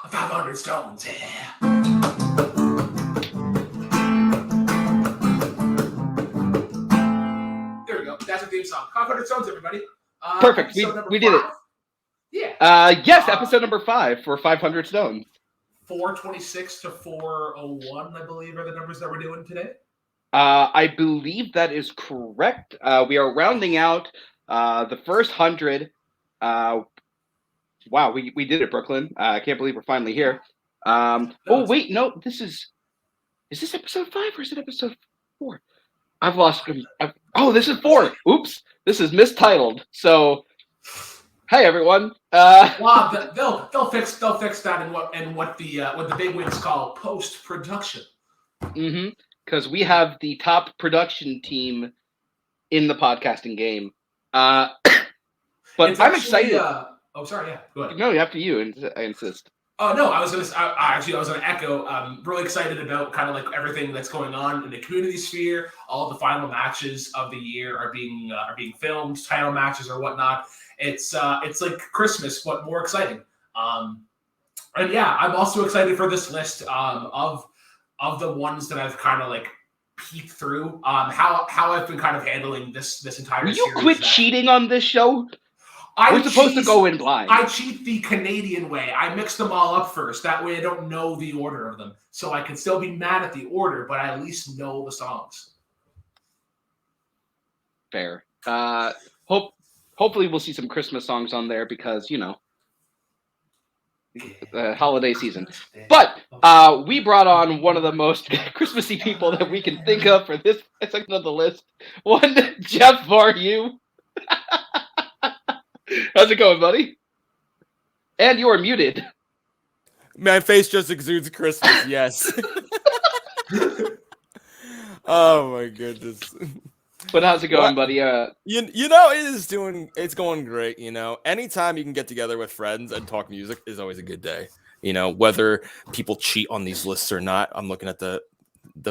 500 stones, yeah. There we go. That's a theme song. 500 stones, everybody. Perfect. We did it. Yeah. Yes, episode number 5 for 500 stones. 426 to 401, I believe, are the numbers that we're doing today. I believe that is correct. We are rounding out the first 100. Wow, we did it, Brooklyn. I can't believe we're finally here. Wait, no, this is this episode 5 or is it episode 4? I've lost. This is 4. Oops, this is mistitled. So, hey everyone. Well, they'll fix that in what the big wigs call post production. Mm-hmm. Because we have the top production team in the podcasting game. But I'm excited. Sorry. Yeah, go ahead. No, after you. I insist. Oh no, I was gonna echo. I'm really excited about kind of like everything that's going on in the community sphere. All the final matches of the year are being filmed, title matches or whatnot. It's like Christmas, but more exciting. And yeah, I'm also excited for this list of the ones that I've kind of like peeked through. How I've been kind of handling this entire Will series. You quit cheating on this show? We're supposed to go in blind. I cheat the Canadian way. I mix them all up first. That way I don't know the order of them. So I can still be mad at the order, but I at least know the songs. Fair. Hopefully we'll see some Christmas songs on there because, the holiday season. But we brought on one of the most Christmassy people that we can think of for this section of the list. One, Jeff Varju. How's it going, buddy? And you are muted. My face just exudes Christmas, yes. Oh my goodness. But how's it going, buddy? It's going great, Anytime you can get together with friends and talk music is always a good day. Whether people cheat on these lists or not. I'm looking at the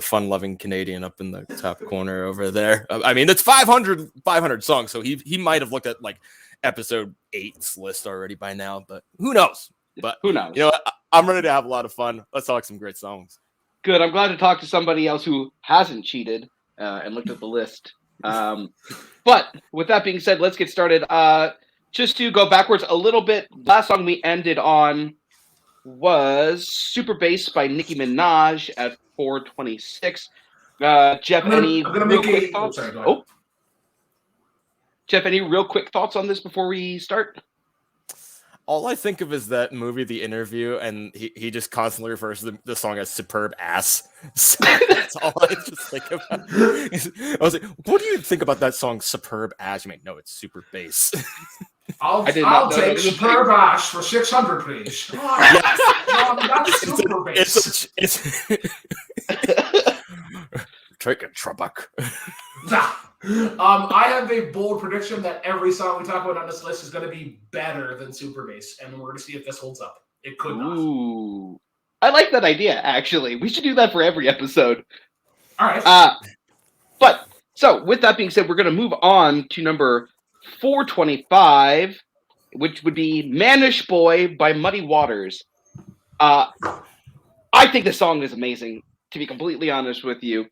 fun-loving Canadian up in the top corner over there. I mean, it's 500 songs, so he might have looked at like episode 8's list already by now, but who knows? But who knows? I'm ready to have a lot of fun. Let's talk some great songs. Good. I'm glad to talk to somebody else who hasn't cheated and looked at the list. But with that being said, let's get started. Just to go backwards a little bit, last song we ended on was Super Bass by Nicki Minaj at 426. Jeff, any real quick thoughts? Jeff, any real quick thoughts on this before we start? All I think of is that movie, The Interview, and he just constantly refers to the song as Superb Ass. So that's all I just think about. I was like, what do you think about that song, Superb Ass? You mean, no, it's Super Bass. I'll take Superb Ass for 600, please. Yes. That's Super Bass. Take a Trebek. I have a bold prediction that every song we talk about on this list is going to be better than Super Bass, and we're going to see if this holds up. It could not. Ooh. I like that idea, actually. We should do that for every episode. All right. But, so, with that being said, we're going to move on to number 425, which would be Mannish Boy by Muddy Waters. I think the song is amazing, to be completely honest with you.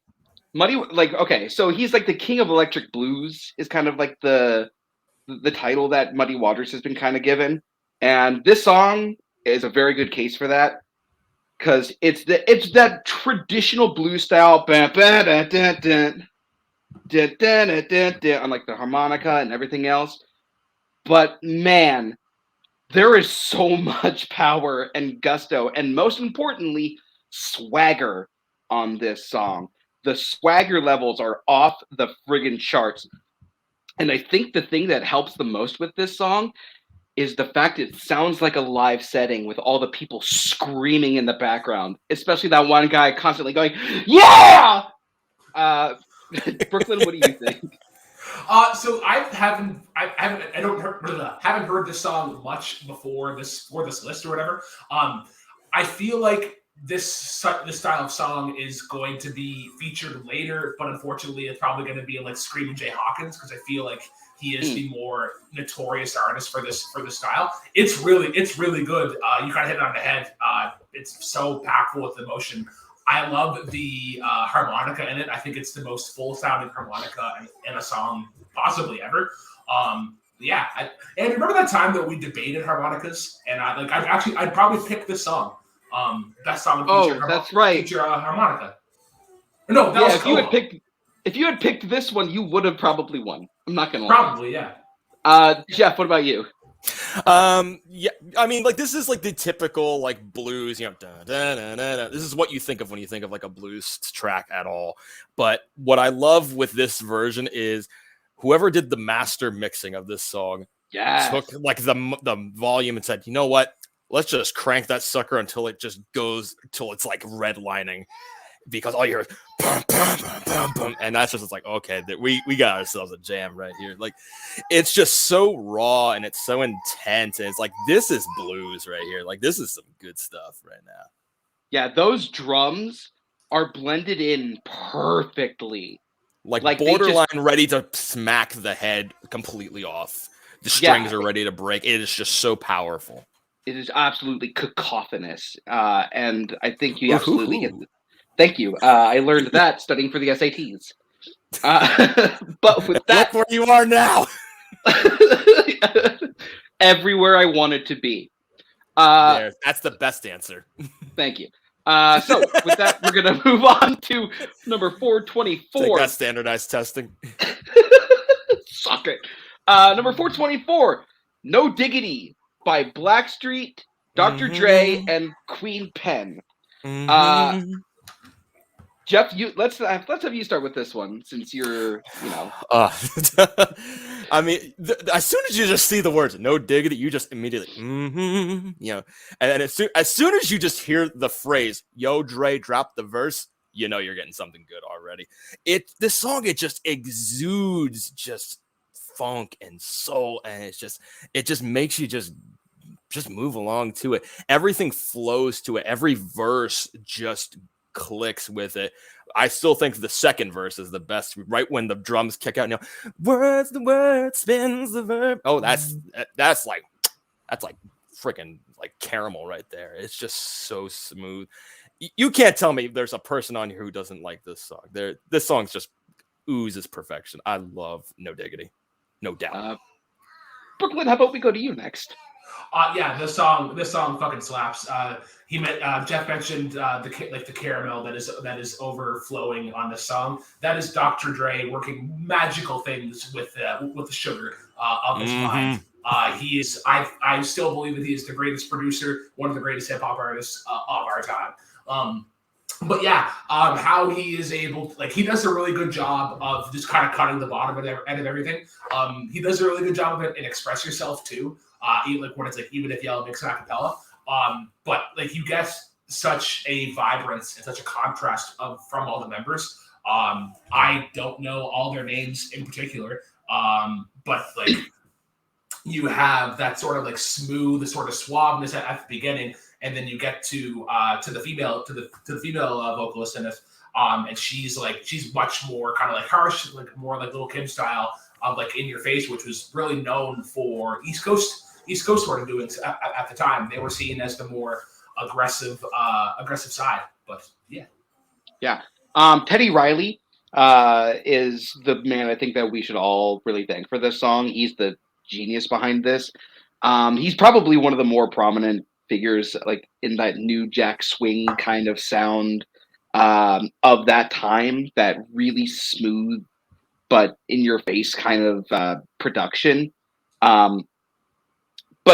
So he's like the king of electric blues is kind of like the title that Muddy Waters has been kind of given. And this song is a very good case for that because it's that traditional blues style on like the harmonica and everything else. But man, there is so much power and gusto and most importantly, swagger on this song. The swagger levels are off the friggin' charts. And I think the thing that helps the most with this song is the fact it sounds like a live setting with all the people screaming in the background, especially that one guy constantly going, yeah! Brooklyn, what do you think? So I haven't heard this song much before this list or whatever. I feel like this style of song is going to be featured later, but unfortunately, it's probably going to be like Screaming Jay Hawkins because I feel like he is the more notorious artist for this style. It's really good. You kind of hit it on the head. It's so packed with emotion. I love the harmonica in it. I think it's the most full sounding harmonica in a song possibly ever. And remember that time that we debated harmonicas, and I'd probably pick this song. That song would feature that's right. Feature harmonica. No, that was if you had picked this one, you would have probably won. I'm not gonna lie. Probably, yeah. Jeff, what about you? Yeah, I mean, like, this is like the typical like blues, you know, da, da, da, da, da. This is what you think of when you think of like a blues track at all. But what I love with this version is whoever did the master mixing of this song took like the volume and said, you know what? Let's just crank that sucker until it just goes till it's like redlining, because all you hear is bum, bum, bum, bum, bum, and that's just like, okay, we got ourselves a jam right here. Like, it's just so raw and it's so intense, and it's like, this is blues right here. Like, this is some good stuff right now. Yeah, those drums are blended in perfectly. Like borderline ready to smack the head completely off. The strings are ready to break. It is just so powerful. It is absolutely cacophonous, and I think you absolutely hit. Thank you. I learned that studying for the SATs. But with that, look where you are now. Everywhere I wanted to be. That's the best answer. Thank you. So with that, we're gonna move on to number 424. Take that standardized testing. Suck it. Number 424, No Diggity by Blackstreet, Dr. Dre, and Queen Pen. Jeff, let's have you start with this one since you're, I mean, as soon as you just see the words "No Diggity," you just immediately, and as soon as you just hear the phrase "Yo, Dre, drop the verse," you know you're getting something good already. This song, it just exudes just funk and soul, and it just makes you just move along to it. Everything flows to it. Every verse just clicks with it. I still think the second verse is the best, right when the drums kick out. Words, the word spins the verb. Oh, that's like freaking like caramel right there. It's just so smooth. You can't tell me there's a person on here who doesn't like this song. This song's just oozes perfection. I love No Diggity, no doubt. Brooklyn, how about we go to you next? This song fucking slaps. Jeff mentioned the caramel that is overflowing on this song. That is Dr. Dre working magical things with the sugar of his mind. He is. I still believe that he is the greatest producer, one of the greatest hip hop artists of our time. How he is able to, he does a really good job of just kind of cutting the bottom end of everything. He does a really good job of it and Express Yourself too. Even when it's even if Yellow mix a cappella. But you get such a vibrance and such a contrast from all the members. I don't know all their names in particular. But you have that sort of smooth, the sort of suaveness at the beginning, and then you get to the female vocalist in it. And she's much more kind of harsh, more like Lil' Kim style of In Your Face, which was really known for East Coast sort of doing at the time. They were seen as the more aggressive side. But yeah. Teddy Riley is the man I think that we should all really thank for this song. He's the genius behind this. He's probably one of the more prominent figures in that new jack swing kind of sound of that time, that really smooth but in your face kind of production. But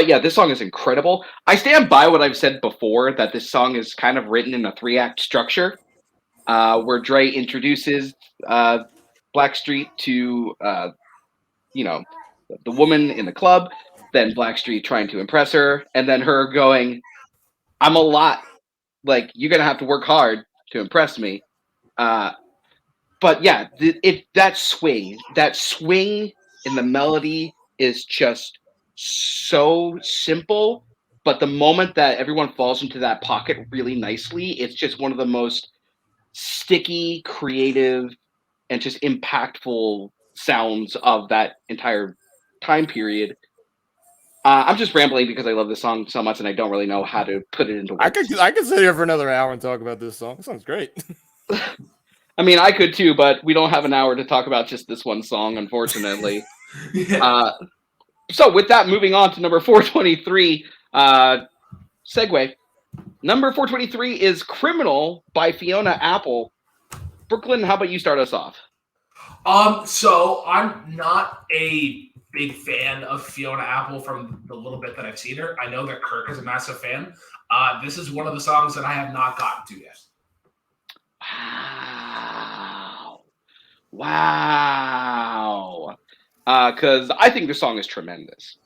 yeah, this song is incredible. I stand by what I've said before, that this song is kind of written in a 3-act structure, where Dre introduces Blackstreet to the woman in the club, then Blackstreet trying to impress her, and then her going, "I'm a lot. You're gonna have to work hard to impress me." But yeah, that swing in the melody is just so simple but the moment that everyone falls into that pocket really nicely, it's just one of the most sticky, creative, and just impactful sounds of that entire time period. I'm just rambling because I love this song so much, and I don't really know how to put it into words. I could sit here for another hour and talk about this song. It sounds great. I mean, I could too, but we don't have an hour to talk about just this one song, unfortunately. Yeah. So with that, moving on to number 423, segue. Number 423 is Criminal by Fiona Apple. Brooklyn, how about you start us off? So I'm not a big fan of Fiona Apple from the little bit that I've seen her. I know that Kirk is a massive fan. This is one of the songs that I have not gotten to yet. Wow. Because I think the song is tremendous.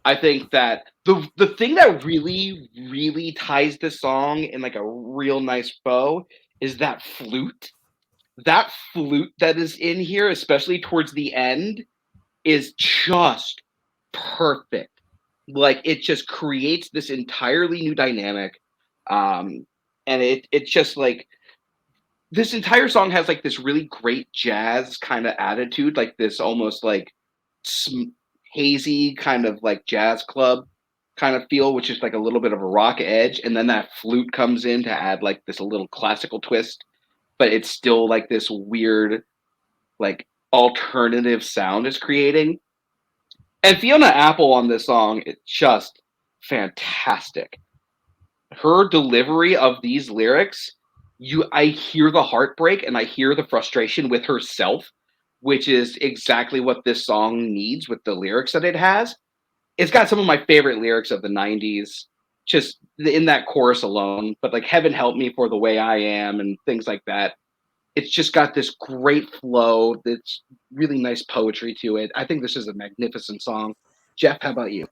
I think that the thing that really, really ties this song in like a real nice bow is that flute. That flute that is in here, especially towards the end, is just perfect. Like it just creates this entirely new dynamic. And it's just like this entire song has like this really great jazz kind of attitude, like this almost like hazy kind of like jazz club kind of feel, which is like a little bit of a rock edge. And then that flute comes in to add like this a little classical twist, but it's still like this weird, like alternative sound is creating. And Fiona Apple on this song is just fantastic. Her delivery of these lyrics, I hear the heartbreak and I hear the frustration with herself, which is exactly what this song needs with the lyrics that it has. It's got some of my favorite lyrics of the 90s, just in that chorus alone, but like Heaven Help Me for the Way I Am and things like that. It's just got this great flow. That's really nice poetry to it. I think this is a magnificent song. Jeff, how about you?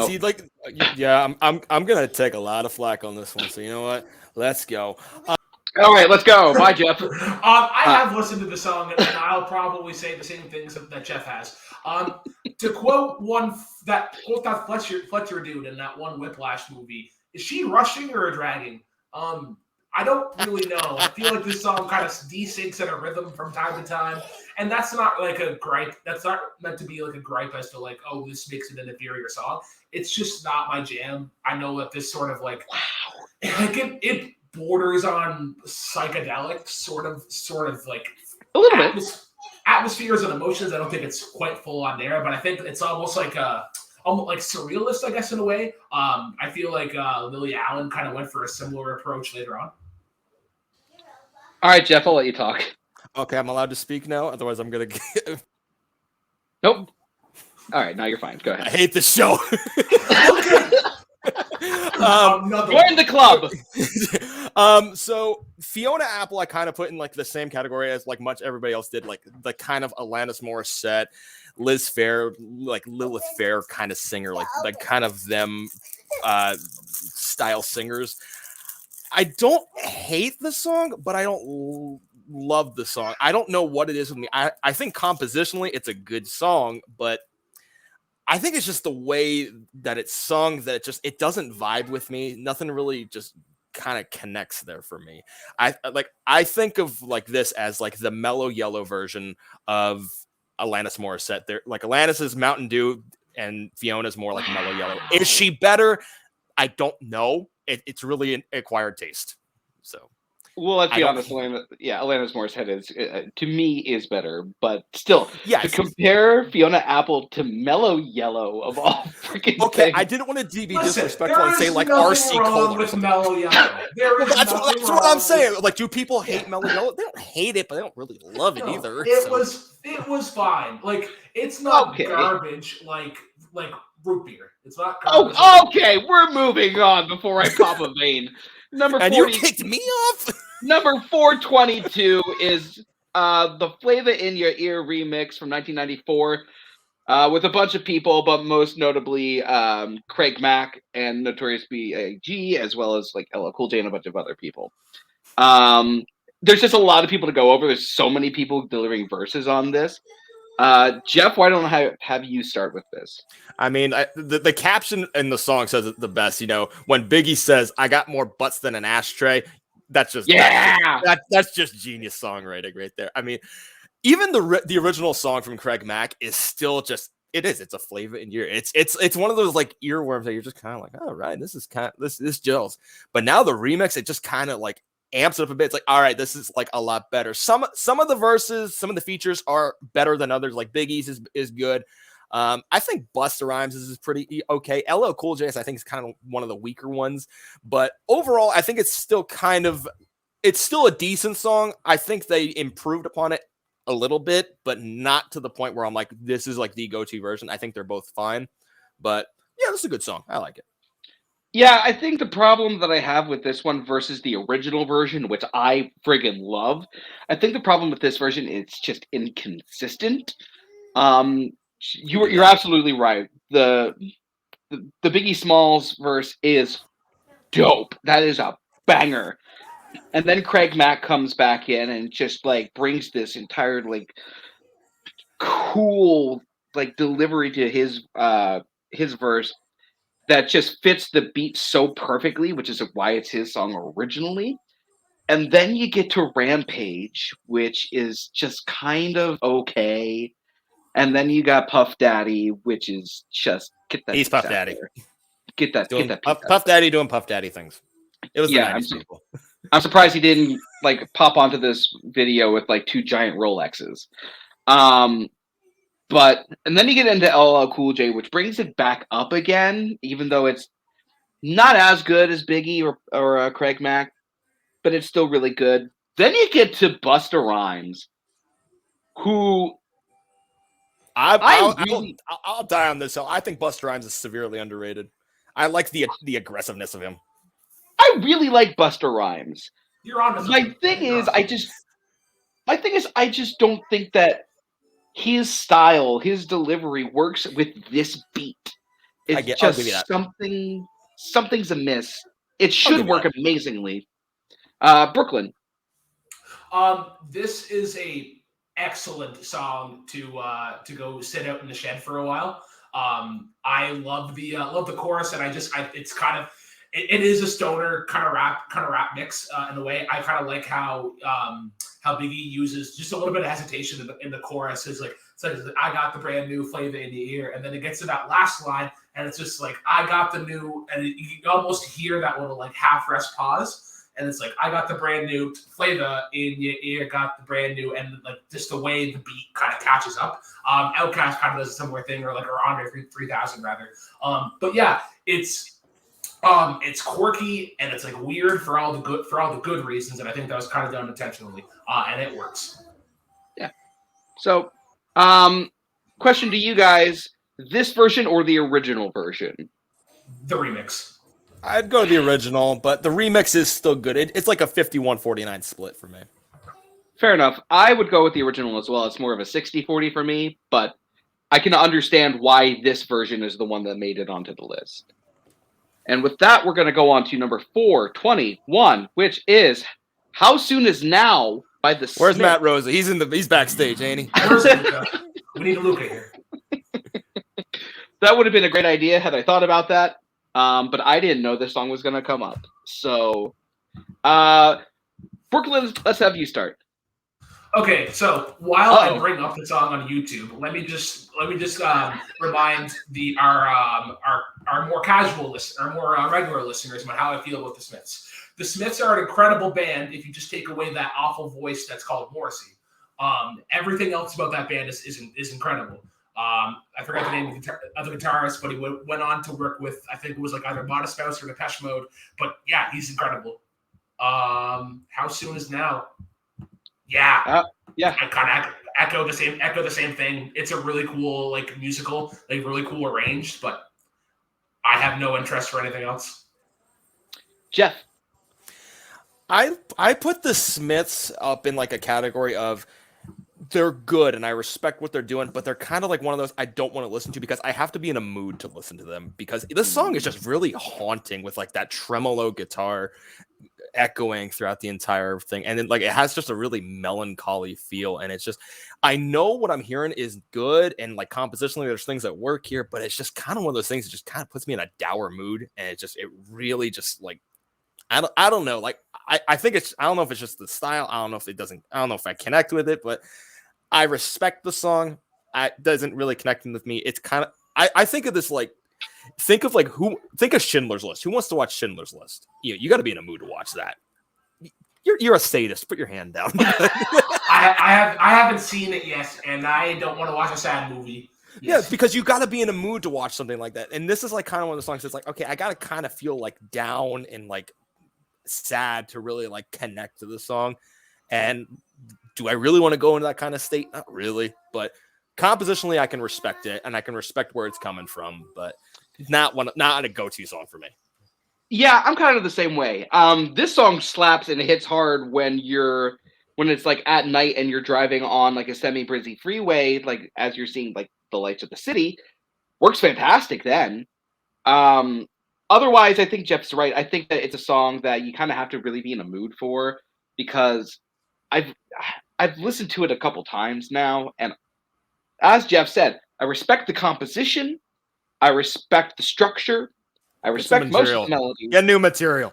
See, like, yeah, I'm gonna take a lot of flack on this one. So you know what? Let's go. All right, let's go. Bye, Jeff. I have listened to the song, and I'll probably say the same things that Jeff has. To quote that Fletcher dude in that one Whiplash movie, is she rushing or dragging? I don't really know. I feel like this song kind of desyncs in a rhythm from time to time, and that's not like a gripe. That's not meant to be like a gripe as to like, oh, this makes it an inferior song. It's just not my jam. I know that this sort of like, it borders on psychedelic, sort of like a little bit atmospheres and emotions. I don't think it's quite full on there, but I think it's almost like surrealist, I guess, in a way. I feel like Lily Allen kind of went for a similar approach later on. All right, Jeff, I'll let you talk. Okay, I'm allowed to speak now. Otherwise, I'm gonna. Nope. All right, now you're fine. Go ahead. I hate this show. Join the club. So Fiona Apple, I kind of put in like the same category as like much everybody else did, like the kind of Alanis Morissette, Liz Phair, like Lilith Fair kind of singer, like kind of them style singers. I don't hate the song, but I don't love the song. I don't know what it is with me. I think compositionally it's a good song, but I think it's just the way that it's sung that it doesn't vibe with me. Nothing really just kind of connects there for me. I think of like this as like the mellow yellow version of Alanis Morissette. There, like Alanis is Mountain Dew and Fiona's more like mellow yellow. Is she better? I don't know. It's really an acquired taste. So, well, let's be honest. Alanis Morissette is to me is better, but still, to compare Fiona Apple to Mellow Yellow of all freaking things. I didn't want to be disrespectful and say like RC Cola with Mellow Yellow. That's what I'm saying. Like, do people hate Mellow Yellow? They don't hate it, but they don't really love it either. It was fine. Like, it's not garbage like root beer. It's not garbage. Oh, okay. We're moving on before I pop a vein. Number 40, and you kicked me off? Number 422 is the Flavor in Your Ear remix from 1994 with a bunch of people, but most notably Craig Mack and Notorious B.I.G., as well as like LL Cool J and a bunch of other people. There's just a lot of people to go over. There's so many people delivering verses on this. Jeff, why don't I have you start with this? I mean, the caption in the song says it the best. When Biggie says, "I got more butts than an ashtray," that's just that's just genius songwriting right there. I mean, even the original song from Craig Mack is still just it's a flavor in your ear. It's one of those like earworms that you're just kind of like, oh right, this is kind of this gels. But now the remix, it just kind of like amps it up a bit. It's like, all right, this is like a lot better. Some of the verses, some of the features are better than others. Like Biggie's is good. I think Busta Rhymes is pretty okay. LL Cool J, I think, is kind of one of the weaker ones. But overall, I think it's still a decent song. I think they improved upon it a little bit, but not to the point where I'm like, this is like the go-to version. I think they're both fine. But yeah, this is a good song. I like it. Yeah, I think the problem that I have with this one versus the original version, which I friggin' love, I think the problem with this version is it's just inconsistent. You're absolutely right. The Biggie Smalls verse is dope. That is a banger. And then Craig Mack comes back in and just like brings this entire like cool like delivery to his verse that just fits the beat so perfectly, which is why it's his song originally. And then you get to Rampage, which is just kind of okay. And then you got Puff Daddy, which is just get that. He's Puff Daddy. Get that. Puff Daddy doing Puff Daddy things. It was the 90s people. I'm surprised he didn't like pop onto this video with like 2 giant Rolexes. But and then you get into LL Cool J, which brings it back up again, even though it's not as good as Biggie or Craig Mack, but it's still really good. Then you get to Busta Rhymes, who I'll die on this hill. I think Busta Rhymes is severely underrated. I like the aggressiveness of him. I really like Busta Rhymes. You're on. My thing is, I just don't think that his style, his delivery works with this beat. It's just something's amiss. It should work amazingly. Brooklyn. This is a excellent song to go sit out in the shed for a while. I love the chorus, and it is a stoner kind of rap mix in a way. I kind of like how Biggie uses just a little bit of hesitation in the chorus. It's like I got the brand new flavor in the ear, and then it gets to that last line, and it's just like I got the new, and you can almost hear that little like half rest pause. And it's like, I got the brand new flavor in your ear, got the brand new, and like just the way the beat kind of catches up. Outkast kind of does a similar thing, or Andre 3000 rather. But yeah, it's quirky and it's like weird for all the good reasons, and I think that was kind of done intentionally, and it works. Yeah. So, question to you guys: this version or the original version? The remix. I'd go to the original, but the remix is still good. It's like a 51-49 split for me. Fair enough. I would go with the original as well. It's more of a 60-40 for me, but I can understand why this version is the one that made it onto the list. And with that, we're going to go on to number 421, which is How Soon Is Now by the Where's Smiths. Matt Rosa? He's backstage, ain't he? Where's Luca? We need a Luca here. That would have been a great idea had I thought about that. But I didn't know this song was going to come up. So, Brooklyn, let's have you start. Okay, so while I bring up the song on YouTube, let me just remind our more casual our more regular listeners about how I feel about the Smiths. The Smiths are an incredible band if you just take away that awful voice that's called Morrissey. Everything else about that band is incredible. I forgot the name of the guitarist, but he went on to work with, I think it was like either Modest Mouse or Depeche Mode. But yeah, he's incredible. How Soon Is Now? Yeah. Yeah. I kind of echo the same thing. It's a really cool like musical, like really cool arranged, but I have no interest for anything else. Jeff. I put the Smiths up in like a category of they're good and I respect what they're doing, but they're kind of like one of those I don't want to listen to because I have to be in a mood to listen to them because this song is just really haunting with like that tremolo guitar. echoing throughout the entire thing, and then like it has just a really melancholy feel, and it's just I know what I'm hearing is good, and like compositionally there's things that work here, but it's just kind of one of those things that just kind of puts me in a dour mood, and it really just like I don't know, like I think it's I don't know if it's just the style, I don't know if I connect with it, but I respect the song. It doesn't really connect with me. It's kind of I think of this like think of Schindler's List. Who wants to watch Schindler's List? You got to be in a mood to watch that. You're a sadist. Put your hand down. I haven't seen it yet, and I don't want to watch a sad movie. Yes. Yeah, because you got to be in a mood to watch something like that. And this is like kind of one of the songs that's like, okay, I got to kind of feel like down and like sad to really like connect to the song. And do I really want to go into that kind of state? Not really, but compositionally I can respect it, and I can respect where it's coming from, but not a go-to song for me. Yeah, I'm kind of the same way. This song slaps and it hits hard when it's like at night and you're driving on like a semi-busy freeway, like as you're seeing like the lights of the city. Works fantastic then. Otherwise, I think Jeff's right. I think that it's a song that you kind of have to really be in a mood for, because I've listened to it a couple times now, and as Jeff said, I respect the composition, I respect the structure, I respect most of the melody. Get new material.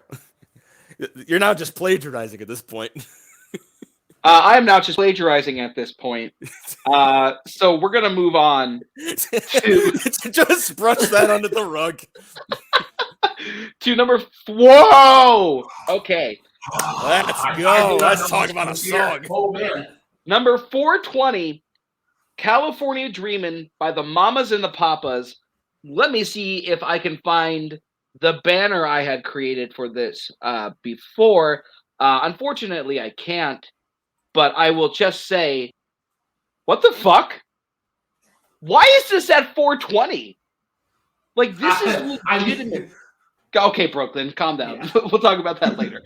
You're not just plagiarizing at this point. I am now just plagiarizing at this point. So we're gonna move on to just brush that under the rug. To number. Whoa. Okay. Let's go. Let's talk about a song. Oh man. Number 420, California Dreamin' by the Mamas and the Papas. Let me see if I can find the banner I had created for this before. Unfortunately, I can't, but I will just say, what the fuck? Why is this at 420? Like, this is legitimate. Okay, Brooklyn, calm down. Yeah. We'll talk about that later.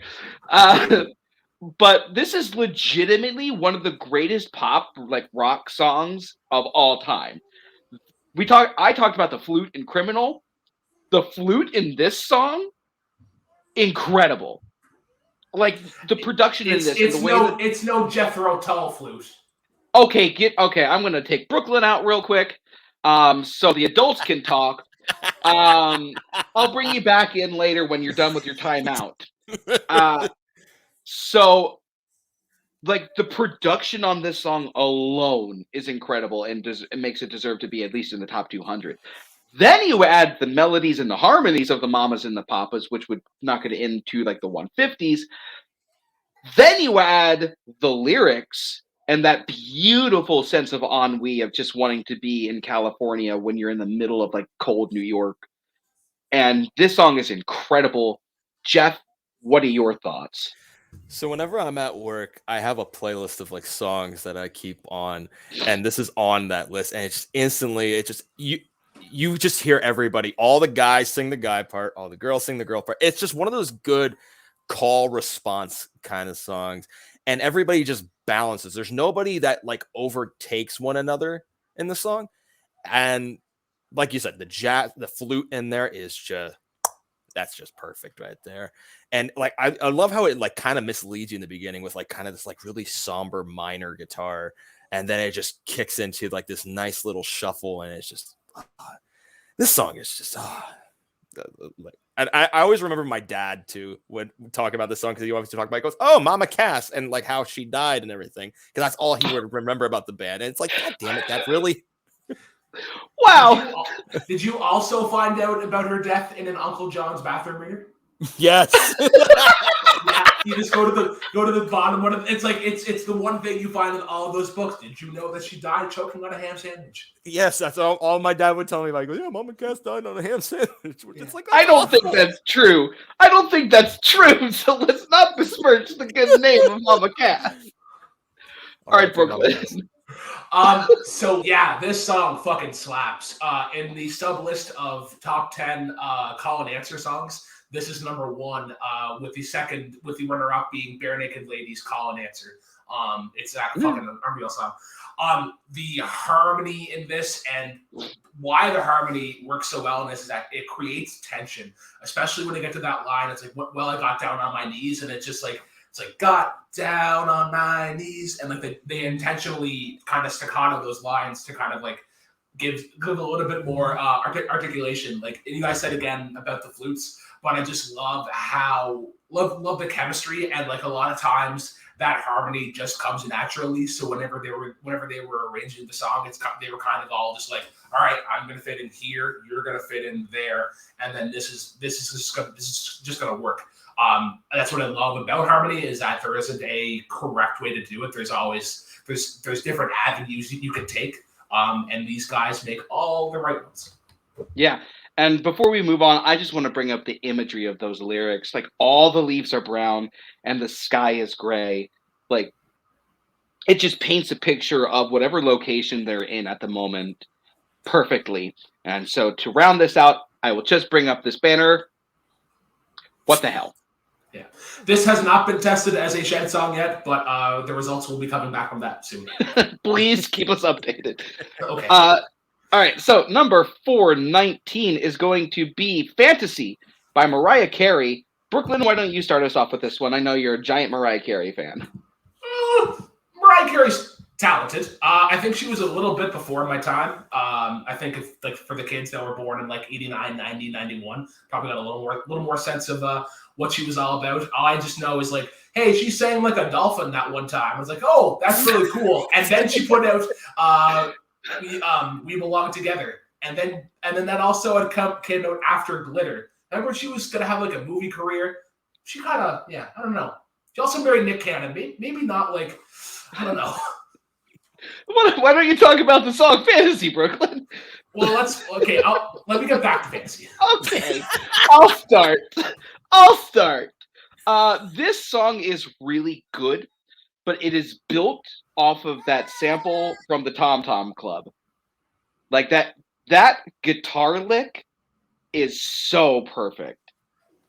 But this is legitimately one of the greatest pop, like rock songs of all time. I talked about the flute in Criminal. The flute in this song, incredible. Like the production in this. It's no Jethro Tull flute. Okay, I'm gonna take Brooklyn out real quick, so the adults can talk. I'll bring you back in later when you're done with your timeout. So, like, the production on this song alone is incredible, and it makes it deserve to be at least in the top 200. Then you add the melodies and the harmonies of the Mamas and the Papas, which would knock it into like the 150s. Then you add the lyrics and that beautiful sense of ennui of just wanting to be in California when you're in the middle of like cold New York. And this song is incredible. Jeff, what are your thoughts? So whenever I'm at work, I have a playlist of like songs that I keep on, and this is on that list, and it's just instantly, you just hear everybody, all the guys sing the guy part, all the girls sing the girl part. It's just one of those good call response kind of songs, and everybody just balances. There's nobody that like overtakes one another in the song, and like you said, the flute in there is just. That's just perfect right there. And like I love how it like kind of misleads you in the beginning with like kind of this like really somber minor guitar, and then it just kicks into like this nice little shuffle, and it's just this song is just I always remember my dad too when talking about this song, because he always talk about it, goes, "Oh, Mama Cass," and like how she died and everything, because that's all he would remember about the band. And it's like, God damn it, that really. Wow. Did you also find out about her death in an Uncle John's bathroom reader? Yes. Yeah, you just go to the bottom one. It's like it's the one thing you find in all of those books. Did you know that she died choking on a ham sandwich? Yes, that's all my dad would tell me. Like, yeah, Mama Cass died on a ham sandwich. It's like, I don't think that's true. So let's not besmirch the good name of Mama Cass. All right, Brooklyn. So yeah, this song fucking slaps. In the sub list of top 10 call and answer songs, this is number one, with the runner up being Bare Naked Ladies' Call and Answer. It's that fucking unreal song. The harmony in this and why the harmony works so well in this is that it creates tension, especially when they get to that line. It's like, well, I got down on my knees, and it's just like, got down on my knees, and like they intentionally kind of staccato those lines to kind of like give a little bit more articulation. Like you guys said again about the flutes, but I just love love the chemistry, and like a lot of times that harmony just comes naturally. So whenever they were arranging the song, they were kind of all just like, all right, I'm gonna fit in here, you're gonna fit in there, and then this is just gonna work. That's what I love about harmony, is that there isn't a correct way to do it. There's different avenues you can take, and these guys make all the right ones. Yeah. And before we move on, I just want to bring up the imagery of those lyrics. Like, all the leaves are brown and the sky is gray. Like, it just paints a picture of whatever location they're in at the moment perfectly. And so to round this out, I will just bring up this banner. What the hell? Yeah. This has not been tested as a Shed song yet, but the results will be coming back from that soon. Please keep us updated. Okay. All right, so number 419 is going to be Fantasy by Mariah Carey. Brooklyn, why don't you start us off with this one? I know you're a giant Mariah Carey fan. Mariah Carey's talented. I think she was a little bit before my time. I think if, like, for the kids that were born in like 89, 90, 91, probably got a little more sense of what she was all about. All I just know is like, hey, she sang like a dolphin that one time. I was like, oh, that's really cool. And then she put out We Belong Together, and then that also came out after Glitter. Remember, she was gonna have like a movie career. She kind of, I don't know. She also married Nick Cannon. Maybe not like, I don't know. Why don't you talk about the song Fantasy, Brooklyn? Well, let me get back to Fantasy. Okay, I'll start. This song is really good, but it is built off of that sample from the Tom Tom Club. Like that guitar lick is so perfect.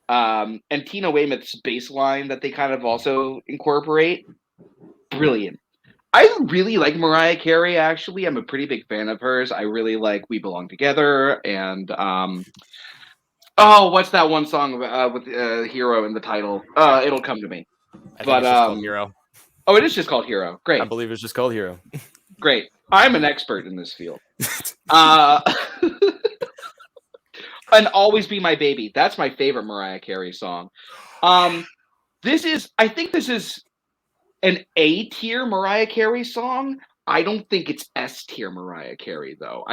And Tina Weymouth's bass line that they kind of also incorporate, brilliant. I really like Mariah Carey, actually. I'm a pretty big fan of hers. I really like We Belong Together, and what's that one song with Hero in the title? It'll come to me. I think it's just called Hero. Oh, it is just called Hero. Great. I believe it's just called Hero. Great. I'm an expert in this field. And Always Be My Baby. That's my favorite Mariah Carey song. I think this is an A-tier Mariah Carey song. I don't think it's S-tier Mariah Carey, though.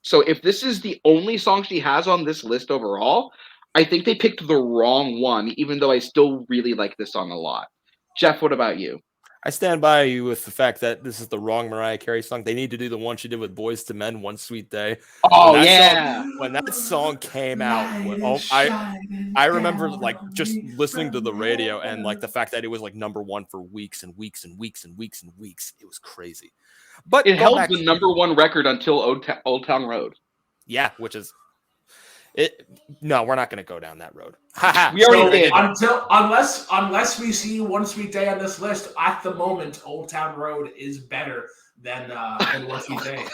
So if this is the only song she has on this list overall, I think they picked the wrong one, even though I still really like this song a lot. Jeff, what about you? I stand by you with the fact that this is the wrong Mariah Carey song. They need to do the one she did with Boyz II Men, One Sweet Day. Oh, yeah. When that song came out, I remember like just listening to the radio and like the fact that it was like number one for weeks and weeks and weeks and weeks and weeks. It was crazy. But it held the number one record until Old Town Road. Yeah, which is it. No, we're not going to go down that road. We already did. Unless we see One Sweet Day on this list, at the moment, Old Town Road is better than One Sweet Day.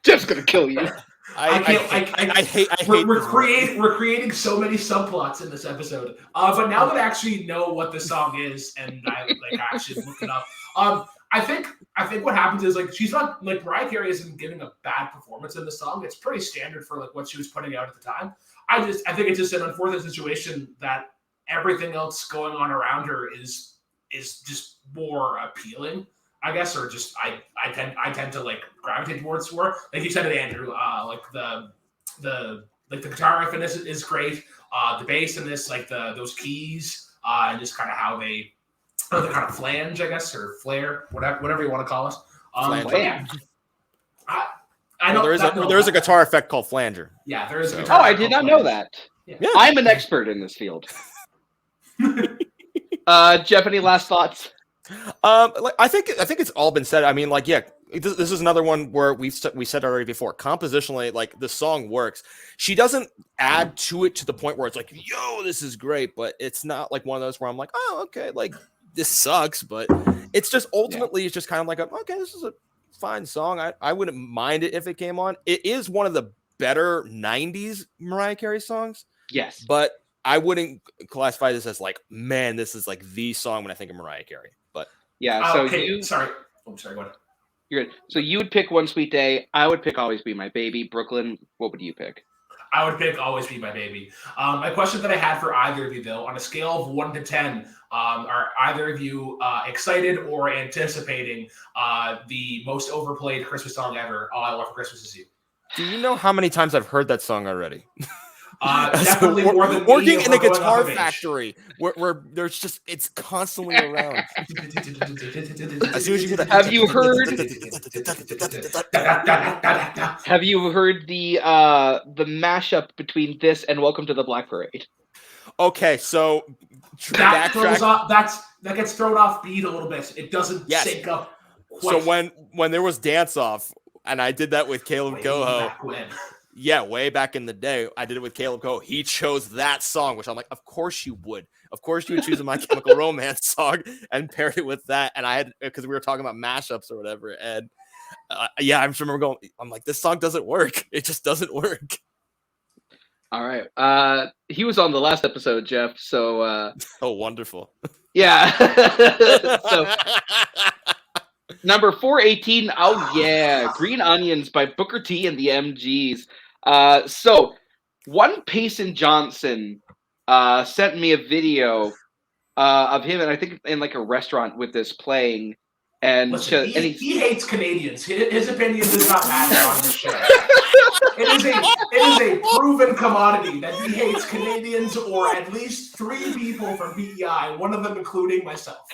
Jeff's gonna kill you. I hate. We're creating so many subplots in this episode. But now that I actually know what the song is, and I actually looked it up, I think what happens is like she's not like Mariah Carey isn't giving a bad performance in the song. It's pretty standard for like what she was putting out at the time. I think it's just an unfortunate situation that everything else going on around her is just more appealing, I guess, or just I tend to like gravitate towards more. Like you said it, Andrew, like the guitar riff in this is great. The bass in this, like those keys, and just kind of how they the kind of flange, I guess, or flare, whatever you want to call it. Flange. I know there is a guitar effect called flanger. Yeah, there is a guitar. Oh, I did not know that. Yeah. I'm an expert in this field. Jeff, any last thoughts? I think it's all been said. I mean, like, yeah, this is another one where we said already before. Compositionally, like the song works. She doesn't add to it to the point where it's like, yo, this is great, but it's not like one of those where I'm like, oh, okay, like this sucks, but it's just ultimately it's just kind of like, okay, this is a fine song. I wouldn't mind it if it came on. It is one of the better 90s Mariah Carey songs. Yes. But I wouldn't classify this as like, man, this is like the song when I think of Mariah Carey. But yeah, so okay, sorry. I'm sorry, go ahead. You're good. So you would pick One Sweet Day. I would pick Always Be My Baby. Brooklyn, what would you pick? I would pick Always Be My Baby. My question that I had for either of you, though, on a scale of 1 to 10, are either of you excited or anticipating the most overplayed Christmas song ever, All I Want for Christmas Is You? Do you know how many times I've heard that song already? Definitely so more than working in a going guitar off of age. factory where there's just it's constantly around. As soon as you hear that, Have you heard? Have you heard the mashup between this and Welcome to the Black Parade? Okay, so that gets thrown off beat a little bit. It doesn't sync up quite. So when there was Dance Off, and I did that with Caleb Coho. Yeah, way back in the day, I did it with Caleb Coe. He chose that song, which I'm like, of course you would. Of course you would choose a My Chemical Romance song and pair it with that. And I had, because we were talking about mashups or whatever. And yeah, I just remember going, I'm like, this song doesn't work. It just doesn't work. All right. He was on the last episode, Jeff. So. Oh, wonderful. Yeah. So. Number 418. Oh, yeah. Green Onions by Booker T and the MGs. So one Payson Johnson sent me a video of him, and I think in like a restaurant with this playing. And, listen, he hates Canadians. His opinion does not matter on this show. It is a proven commodity that he hates Canadians, or at least 3 people from PEI, one of them including myself.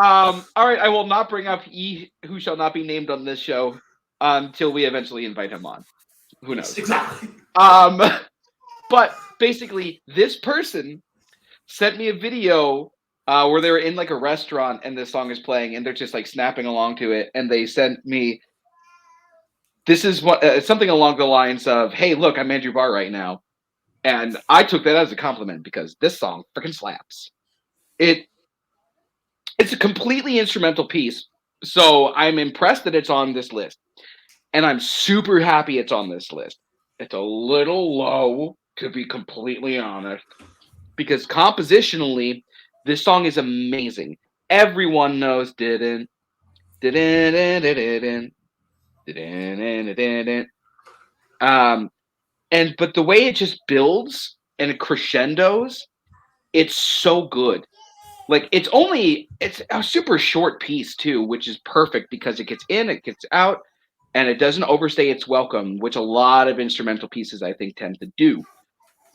All right, I will not bring up E, who shall not be named on this show, until we eventually invite him on. Who knows? Exactly. But basically, this person sent me a video where they were in like a restaurant and this song is playing, and they're just like snapping along to it, and they sent me. This is what something along the lines of, "Hey, look, I'm Andrew Barr right now," and I took that as a compliment because this song freaking slaps. It's a completely instrumental piece, so I'm impressed that it's on this list. And I'm super happy it's on this list. It's a little low, to be completely honest, because compositionally, this song is amazing. Everyone knows didn't. But the way it just builds and it crescendos, it's so good. Like it's a super short piece too, which is perfect because it gets in, it gets out, and it doesn't overstay its welcome, which a lot of instrumental pieces I think tend to do.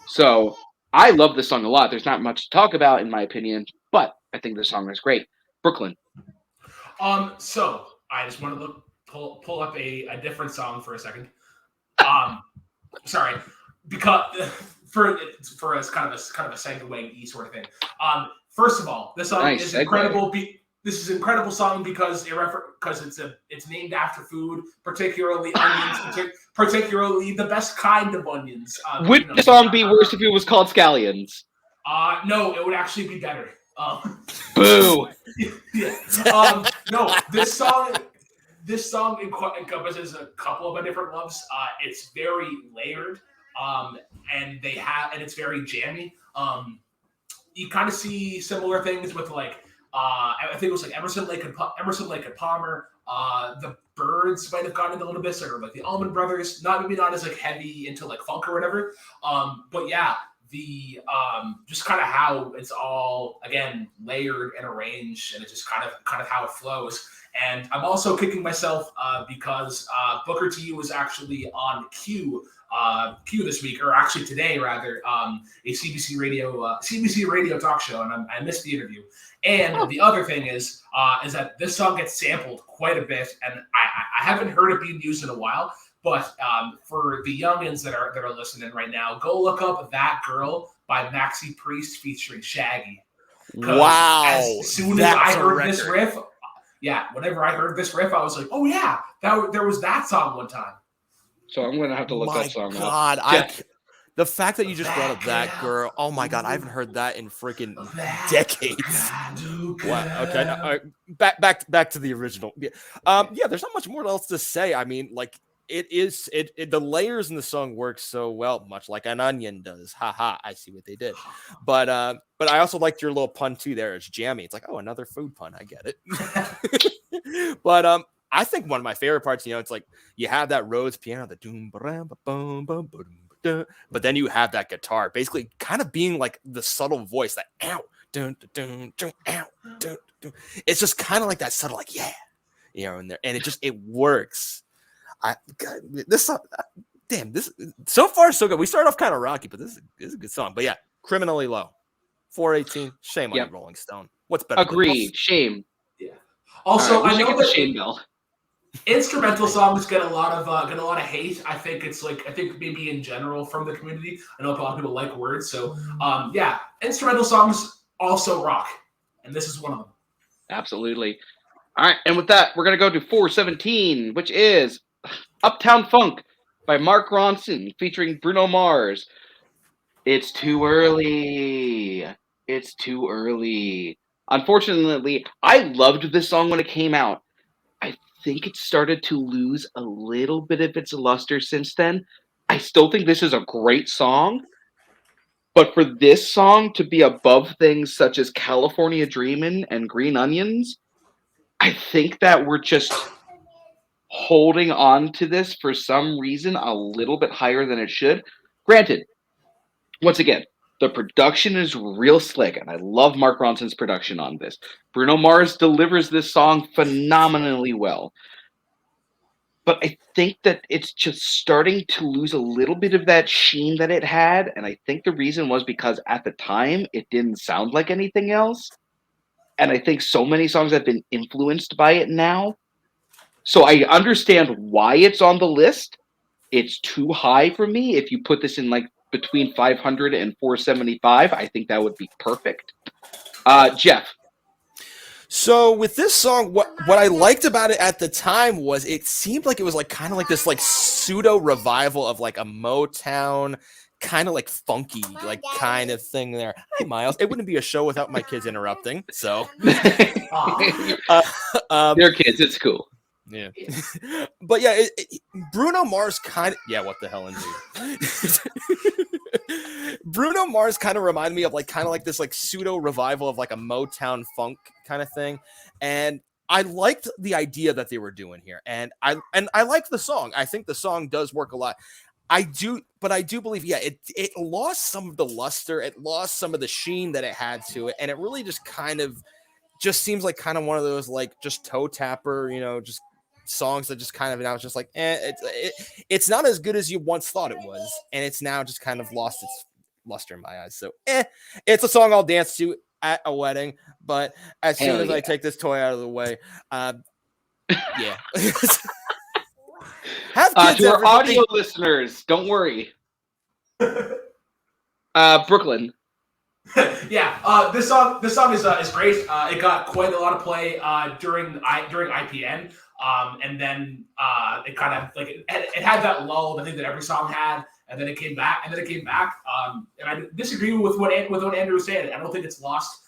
So I love this song a lot. There's not much to talk about in my opinion, but I think the song is great. Brooklyn. So I just wanted to pull up a different song for a second. Sorry, because for as kind of a segue sort of thing. First of all, this song is incredible. This is an incredible song because it's named after food, particularly onions, particularly the best kind of onions. Would the song be worse if it was called Scallions? No, it would actually be better. Boo. Yeah. No, this song encompasses a couple of different loves. It's very layered, and it's very jammy. You kind of see similar things with like I think it was like Emerson, Lake and Palmer. The Byrds might have gotten into a little bit, or like the Allman Brothers. Maybe not as like heavy into like funk or whatever. But yeah, the just kind of how it's all again layered and arranged, and it's just kind of how it flows. And I'm also kicking myself because Booker T was actually on Q this week, or actually today rather, a CBC radio talk show, and I missed the interview. And the other thing is that this song gets sampled quite a bit, and I haven't heard it being used in a while. But for the youngins that are listening right now, go look up "That Girl" by Maxi Priest featuring Shaggy. Wow. As soon as I heard this riff, whenever I heard this riff, I was like, oh yeah, there was that song one time. So I'm gonna have to look that song up. The fact that you just brought up that girl, oh my God, I haven't heard that in freaking decades. Wow. Okay. No, back to the original. Yeah. There's not much more else to say. I mean, like the layers in the song work so well, much like an onion does. Haha. I see what they did. But I also liked your little pun too. There, it's jammy. It's like, oh, another food pun. I get it. But I think one of my favorite parts, it's like you have that Rhodes piano, the doom, boom, boom, boom, but then you have that guitar basically kind of being like the subtle voice that ow, dun, dun, dun, ow, dun, dun. It's just kind of like that subtle, like, yeah, in there. And it works. This so far so good. We start off kind of rocky, but this is a good song. But yeah, criminally low. 418. Shame on you, Rolling Stone. What's better? Agreed. Shame. Yeah. Also, I know that shame bell. Instrumental songs get a lot of hate. I think maybe in general from the community. I know a lot of people like words. So instrumental songs also rock, and this is one of them. Absolutely. All right, and with that, we're gonna go to 417, which is Uptown Funk by Mark Ronson featuring Bruno Mars. It's too early. It's too early. Unfortunately, I loved this song when it came out. I think it started to lose a little bit of its luster since then. I still think this is a great song. But for this song to be above things such as California Dreamin' and Green Onions, I think that we're just holding on to this for some reason a little bit higher than it should. Granted, once again, the production is real slick, and I love Mark Ronson's production on this. Bruno Mars delivers this song phenomenally well. But I think that it's just starting to lose a little bit of that sheen that it had, and I think the reason was because at the time, it didn't sound like anything else. And I think so many songs have been influenced by it now. So I understand why it's on the list. It's too high for me. If you put this in like between 500 and 475, I think that would be perfect. Jeff. So with this song, what I liked about it at the time was it seemed like it was like kind of like this like pseudo revival of like a Motown kind of like funky like kind of thing there. Hi Miles. It wouldn't be a show without my kids interrupting. So they're kids. It's cool. Yeah. But yeah, Bruno Mars kind of what the hell indeed. Bruno Mars kind of reminded me of like kind of like this like pseudo revival of like a Motown funk kind of thing, and I liked the idea that they were doing here, and I like the song. I think the song does work a lot. I do believe it lost some of the luster, it lost some of the sheen that it had to it, and it really just kind of just seems like kind of one of those like just toe tapper, just songs that just kind of now it's just like it's not as good as you once thought it was, and it's now just kind of lost its luster in my eyes. So it's a song I'll dance to at a wedding, but as soon as I take this toy out of the way, yeah. Have kids, to our audio listeners, don't worry. Brooklyn. This song is great. It got quite a lot of play during IPN. And then it kind of like it had that lull, I think that every song had, and then it came back. And I disagree with what Andrew was saying. I don't think it's lost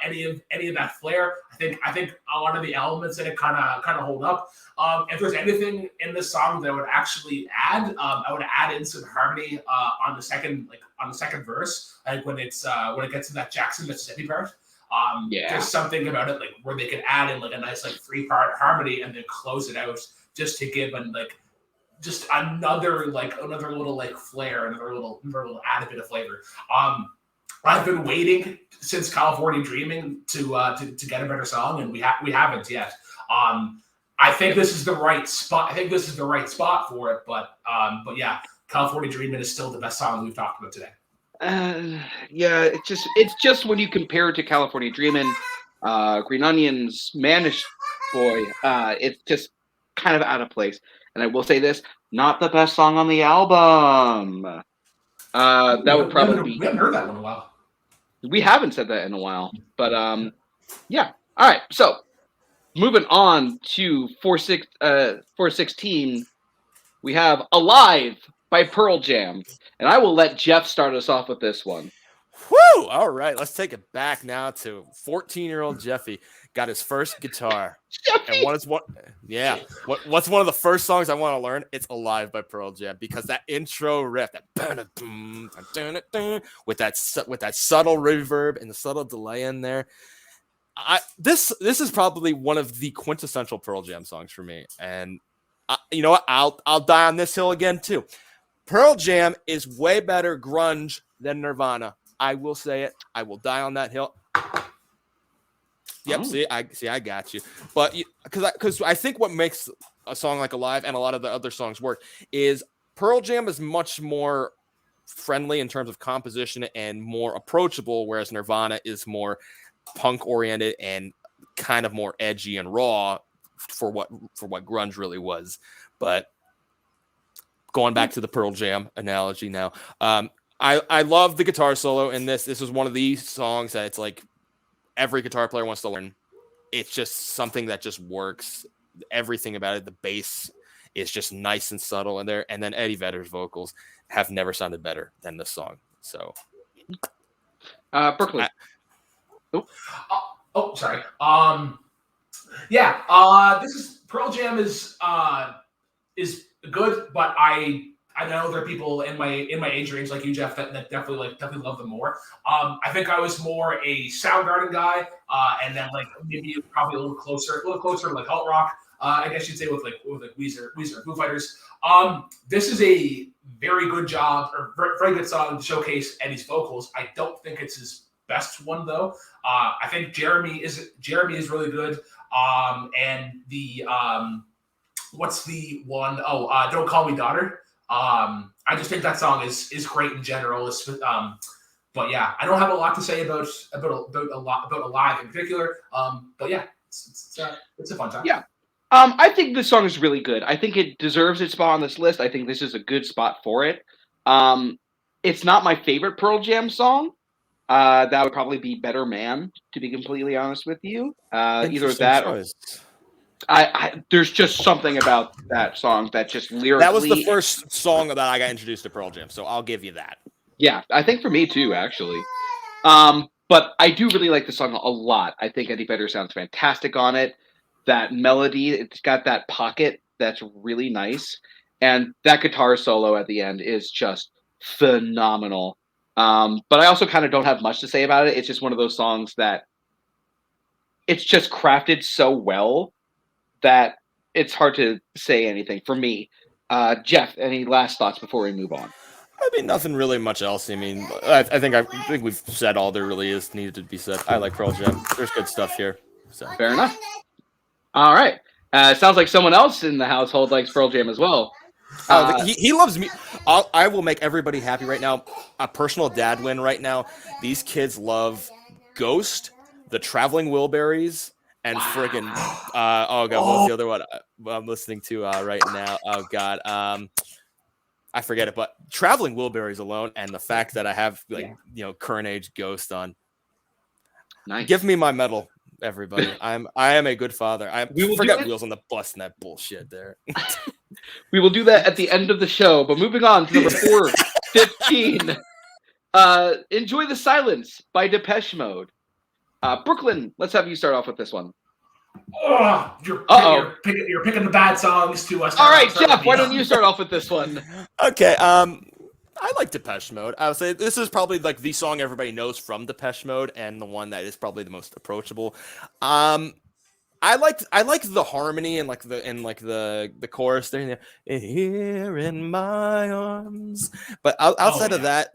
any of that flair. I think a lot of the elements in it kind of hold up. If there's anything in this song that I would actually add, I would add in some harmony on the second verse, like when it gets to that Jackson, Mississippi part. There's something about it like where they could add in like a nice like 3-part harmony and then close it out just to give just another little like flair, another little add a bit of flavor. I've been waiting since California Dreaming to get a better song, and we haven't yet. I think this is the right spot. For it, but yeah, California Dreaming is still the best song we've talked about today. It's just when you compare it to California Dreamin', Green Onions, Manish Boy, it's just kind of out of place. And I will say this, not the best song on the album. That would probably be. We haven't heard that one in a while. We haven't said that in a while, but yeah. All right, so moving on to 416, we have "Alive" by Pearl Jam, and I will let Jeff start us off with this one. Woo! All right, let's take it back now to 14-year-old Jeffy got his first guitar. And what's one of the first songs I want to learn? It's "Alive" by Pearl Jam, because that intro riff, that with that subtle reverb and the subtle delay in there. This is probably one of the quintessential Pearl Jam songs for me. And you know what? I'll die on this hill again too. Pearl Jam is way better grunge than Nirvana. I will say it. I will die on that hill. Yep. Oh. I got you. But because I think what makes a song like "Alive" and a lot of the other songs work is Pearl Jam is much more friendly in terms of composition and more approachable, whereas Nirvana is more punk oriented and kind of more edgy and raw for what grunge really was. But going back to the Pearl Jam analogy now, I love the guitar solo in this. This is one of these songs that it's like every guitar player wants to learn. It's just something that just works. Everything about it, the bass is just nice and subtle in there. And then Eddie Vedder's vocals have never sounded better than this song. So, Berkeley. Sorry. This is Pearl Jam is good, but I know there are people in my age range like you, Jeff, that definitely love them more. I think I was more a Soundgarden guy, and then like maybe probably a little closer to like alt rock. I guess you'd say with Weezer, Foo Fighters. This is a very good job or very good song to showcase Eddie's vocals. I don't think it's his best one though. I think Jeremy is really good. And the what's the one? Don't Call Me Daughter. I just think that song is great in general. But yeah, I don't have a lot to say about Alive in particular. But yeah, it's a fun time. Yeah. I think this song is really good. I think it deserves its spot on this list. I think this is a good spot for it. It's not my favorite Pearl Jam song. That would probably be "Better Man," to be completely honest with you. Either that choice. Or there's just something about that song that just lyrically. That was the first song that I got introduced to Pearl Jam, so I'll give you that. Yeah, I think for me too, actually. But I do really like the song a lot. I think Eddie Vedder sounds fantastic on it. That melody, it's got that pocket that's really nice, and that guitar solo at the end is just phenomenal. But I also kind of don't have much to say about it. It's just one of those songs that it's just crafted so well that it's hard to say anything for me. Jeff, any last thoughts before we move on? I mean, nothing really much else. I mean, I think we've said all there really is needed to be said. I like Pearl Jam. There's good stuff here. So fair enough. All right. Sounds like someone else in the household likes Pearl Jam as well. He loves me. I will make everybody happy right now. A personal dad win right now. These kids love Ghost, the Traveling Wilburys, and friggin' oh god, what's the other one I'm listening to right now? Oh god, I forget it. But Traveling Wilburys alone, and the fact that I have current age Ghost on. Nice. Give me my medal, everybody. I am a good father. Forget Wheels on the Bus and that bullshit there. We will do that at the end of the show. But moving on to number 415. Enjoy the Silence by Depeche Mode. Brooklyn, let's have you start off with this one. You're picking the bad songs to us. All right, Jeff, why don't you start off with this one? Okay. I like Depeche Mode. I would say this is probably like the song everybody knows from Depeche Mode, and the one that is probably the most approachable. I like the harmony and the chorus there. Here in my arms, but outside of that,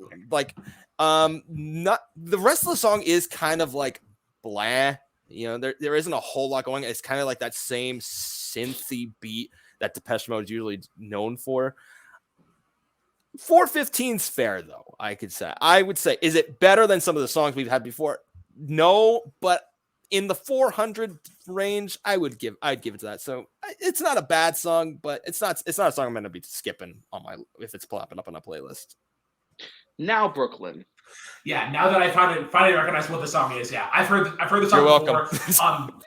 not the rest of the song is kind of like blah. There isn't a whole lot going. It's kind of like that same synthy beat that Depeche Mode is usually known for. 415's fair though. I would say, is it better than some of the songs we've had before? No, but in the 400 range, I'd give it to that. So it's not a bad song, but it's not a song I'm going to be skipping if it's popping up on a playlist. Now, Brooklyn, Yeah, now that I finally recognize what the song is, yeah, I've heard the song You're before. welcome.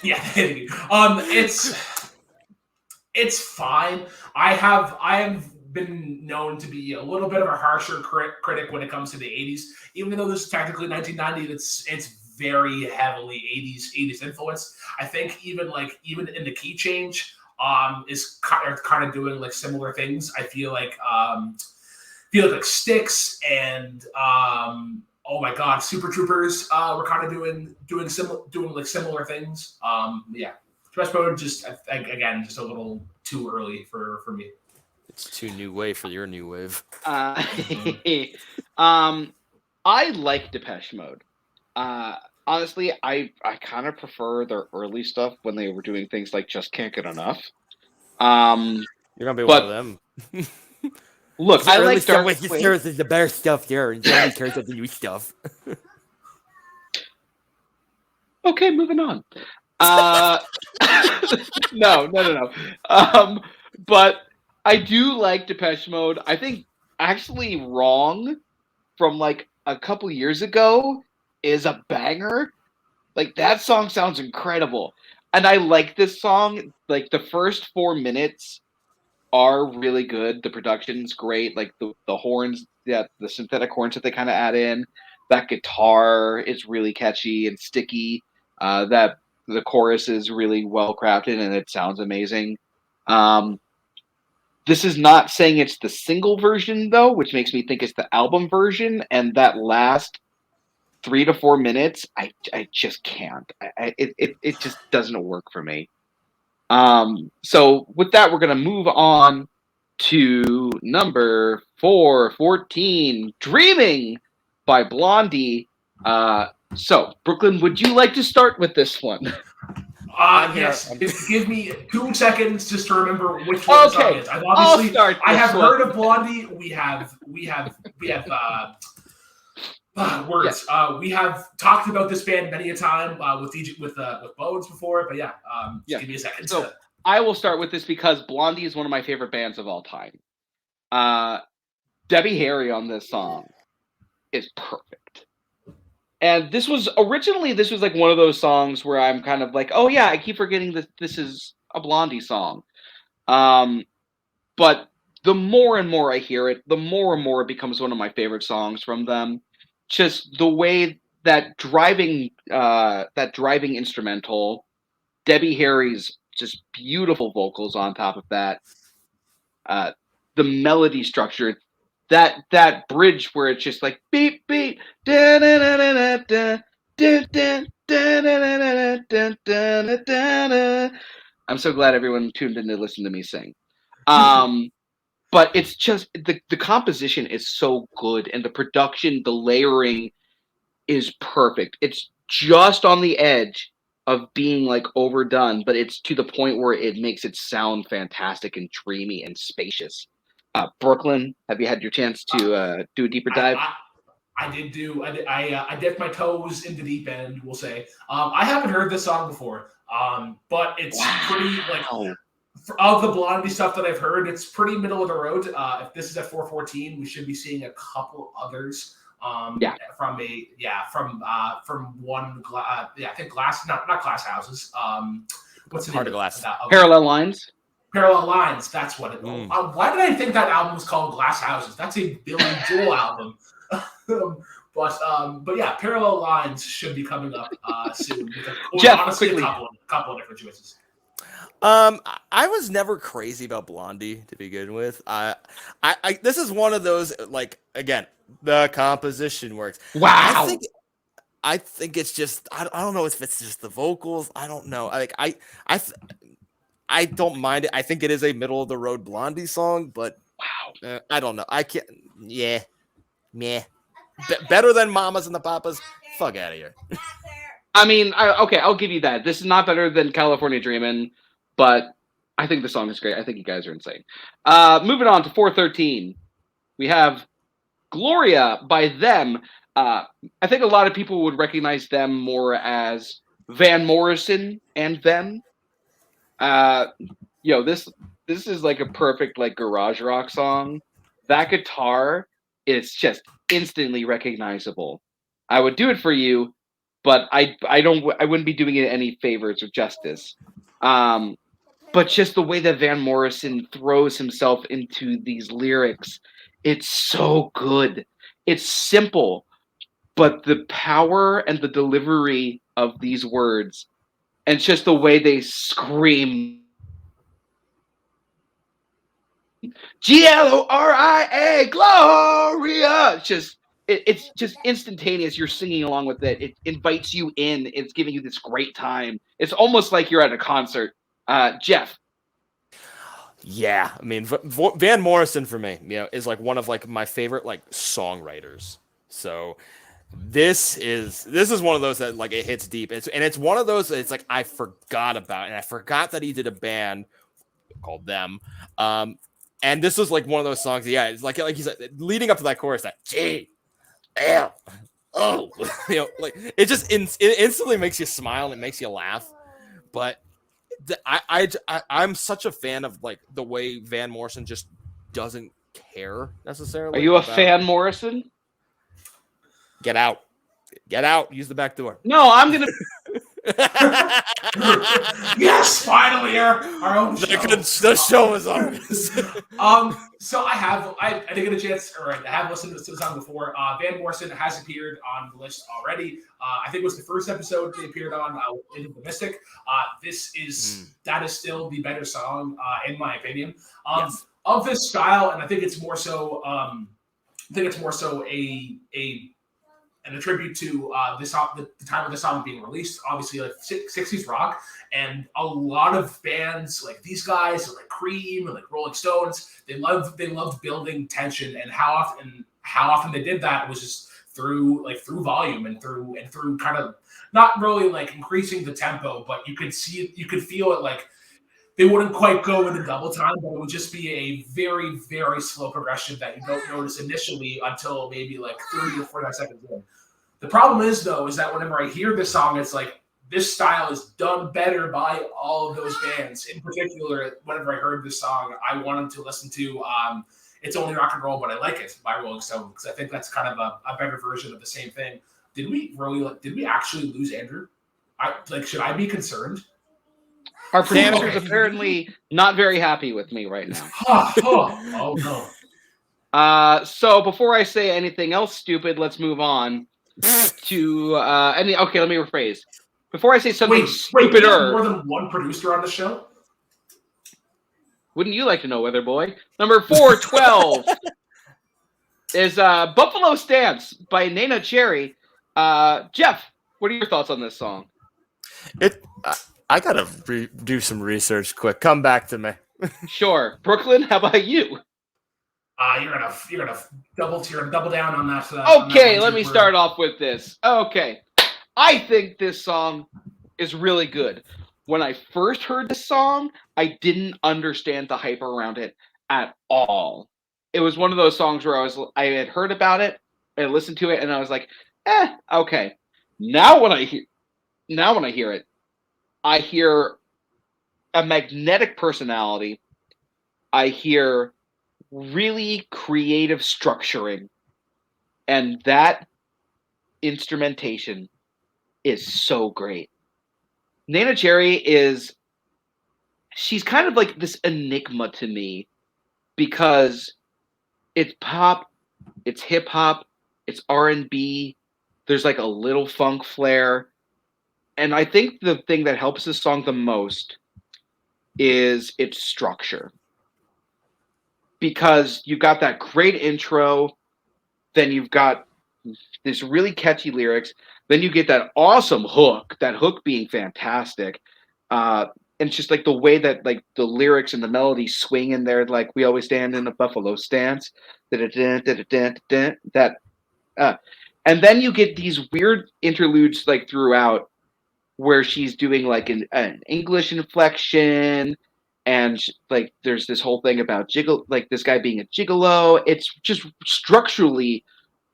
Yeah, thank you. It's fine. I have been known to be a little bit of a harsher critic when it comes to the 80s, even though this is technically 1990. It's very heavily 80s influence. I think even in the key change, is kind of doing like similar things. I feel like Styx and oh my god, Super Troopers were kind of doing similar things. Yeah, Depeche Mode just again just a little too early for me. It's too new wave for your new wave. I like Depeche Mode. Honestly, I kind of prefer their early stuff when they were doing things like Just Can't Get Enough. You're gonna be one of them. Look, I like Dark Wave. Is the better stuff there, and nobody cares about the new stuff. Okay, moving on. No. But I do like Depeche Mode. I think actually Wrong from like a couple years ago is a banger. Like that song sounds incredible. And I like this song. Like the first 4 minutes are really good. The production's great. Like the horns, the synthetic horns that they kind of add in. That guitar is really catchy and sticky. That the chorus is really well crafted and it sounds amazing. This is not saying it's the single version though, which makes me think it's the album version. And that last 3 to 4 minutes, I just can't. It just doesn't work for me. So with that, we're gonna move on to number 414, Dreaming by Blondie. So Brooklyn, would you like to start with this one? Yes. Give me 2 seconds just to remember which one the song is. I have heard of Blondie. We have words. Yes. We have talked about this band many a time with Bones before, but give me a second. So I will start with this because Blondie is one of my favorite bands of all time. Debbie Harry on this song is perfect. And this was like one of those songs where I'm kind of like, oh yeah, I keep forgetting that this is a Blondie song. But the more and more I hear it, the more and more it becomes one of my favorite songs from them. Just the way that driving instrumental, Debbie Harry's just beautiful vocals on top of that, the melody structure, that bridge where it's just like beep beep, da da da da da da da da da da da. I'm so glad everyone tuned in to listen to me sing. But it's just the composition is so good and the production, the layering is perfect. It's just on the edge of being like overdone, but it's to the point where it makes it sound fantastic and dreamy and spacious. Brooklyn, have you had your chance to do a deeper dive? I dipped my toes in the deep end, we'll say. I haven't heard this song before, but it's pretty like of the Blondie stuff that I've heard, it's pretty middle of the road. If this is at 414, we should be seeing a couple others. From one I think not Glass Houses. What's the name? Heart of Glass. Parallel Lines. Parallel Lines. That's what it. Why did I think that album was called Glass Houses? That's a Billy Joel album. But yeah, Parallel Lines should be coming up soon. Jeff, honestly, quickly. a couple of different choices. I was never crazy about Blondie to begin with. This is one of those, like, again, the composition works. Wow. I think it's just I don't know if it's just the vocals. I don't know. Like I don't mind it. I think it is a middle of the road Blondie song, but wow, I don't know. I can't. Yeah, meh. Better than Mamas and the Papas. Fuck out of here. I mean, okay, I'll give you that. This is not better than California Dreamin', but I think the song is great. I think you guys are insane. Moving on to 413, we have Gloria by Them. I think a lot of people would recognize them more as Van Morrison and Them. This is like a perfect like garage rock song. That guitar is just instantly recognizable. I would do it for you, but I wouldn't be doing it any favors or justice. But just the way that Van Morrison throws himself into these lyrics, it's so good. It's simple, but the power and the delivery of these words, and just the way they scream Gloria, Gloria. It's just instantaneous. You're singing along with it. It invites you in. It's giving you this great time. It's almost like you're at a concert. Jeff. Yeah, I mean Van Morrison for me, is like one of like my favorite like songwriters. So this is one of those that like it hits deep. It's one of those that it's like I forgot about, and I forgot that he did a band called Them. And this was like one of those songs. Yeah, it's like he said, leading up to that chorus, that G L O, like it just it instantly makes you smile and it makes you laugh. But I'm such a fan of like the way Van Morrison just doesn't care necessarily. Are you a fan, Morrison? Get out! Use the back door. No, I'm gonna. Yes, finally, our own show. The show is ours. So I didn't get a chance, or I have listened to the song before. Van Morrison has appeared on the list already. I think it was the first episode they appeared on, Into the Mystic. That is still the better song, in my opinion, Yes. of this style, and I think it's more so. And a tribute to the time of the song being released, obviously like 60s rock, and a lot of bands like these guys, like Cream and like Rolling Stones, they loved building tension, and how often they did that was just through volume and through kind of not really like increasing the tempo, but you could feel it, like they wouldn't quite go into double time, but it would just be a very, very slow progression that you don't notice initially until maybe like 30 or 45 seconds in. The problem is, though, is that whenever I hear this song, it's like this style is done better by all of those bands. In particular, whenever I heard this song, I wanted to listen to It's Only Rock and Roll, But I Like It by Rolling Stone, because I think that's kind of a better version of the same thing. Did we actually lose Andrew? Should I be concerned? Our producer's apparently not very happy with me right now. Oh no. So before I say anything else stupid, let's move on to okay, let me rephrase. Before I say something stupider. We have more than one producer on the show? Wouldn't you like to know, Weather Boy? Number 412 is Buffalo Stance by Nana Cherry. Jeff, what are your thoughts on this song? I gotta do some research quick. Come back to me. Sure. Brooklyn, how about you? You're gonna double down on that. Okay, let me start off with this. Okay, I think this song is really good. When I first heard this song, I didn't understand the hype around it at all. It was one of those songs where I had heard about it, I listened to it, and I was like, okay. Now when I hear it, I hear a magnetic personality. I hear really creative structuring, and that instrumentation is so great. Nana Cherry she's kind of like this enigma to me, because it's pop, it's hip hop, it's R&B, there's like a little funk flair. And I think the thing that helps this song the most is its structure. Because you've got that great intro, then you've got this really catchy lyrics, then you get that awesome hook, that hook being fantastic. And it's just like the way that like the lyrics and the melody swing in there, like we always stand in a buffalo stance. That and then you get these weird interludes like throughout, where she's doing like an English inflection, and like there's this whole thing about like this guy being a gigolo. It's just structurally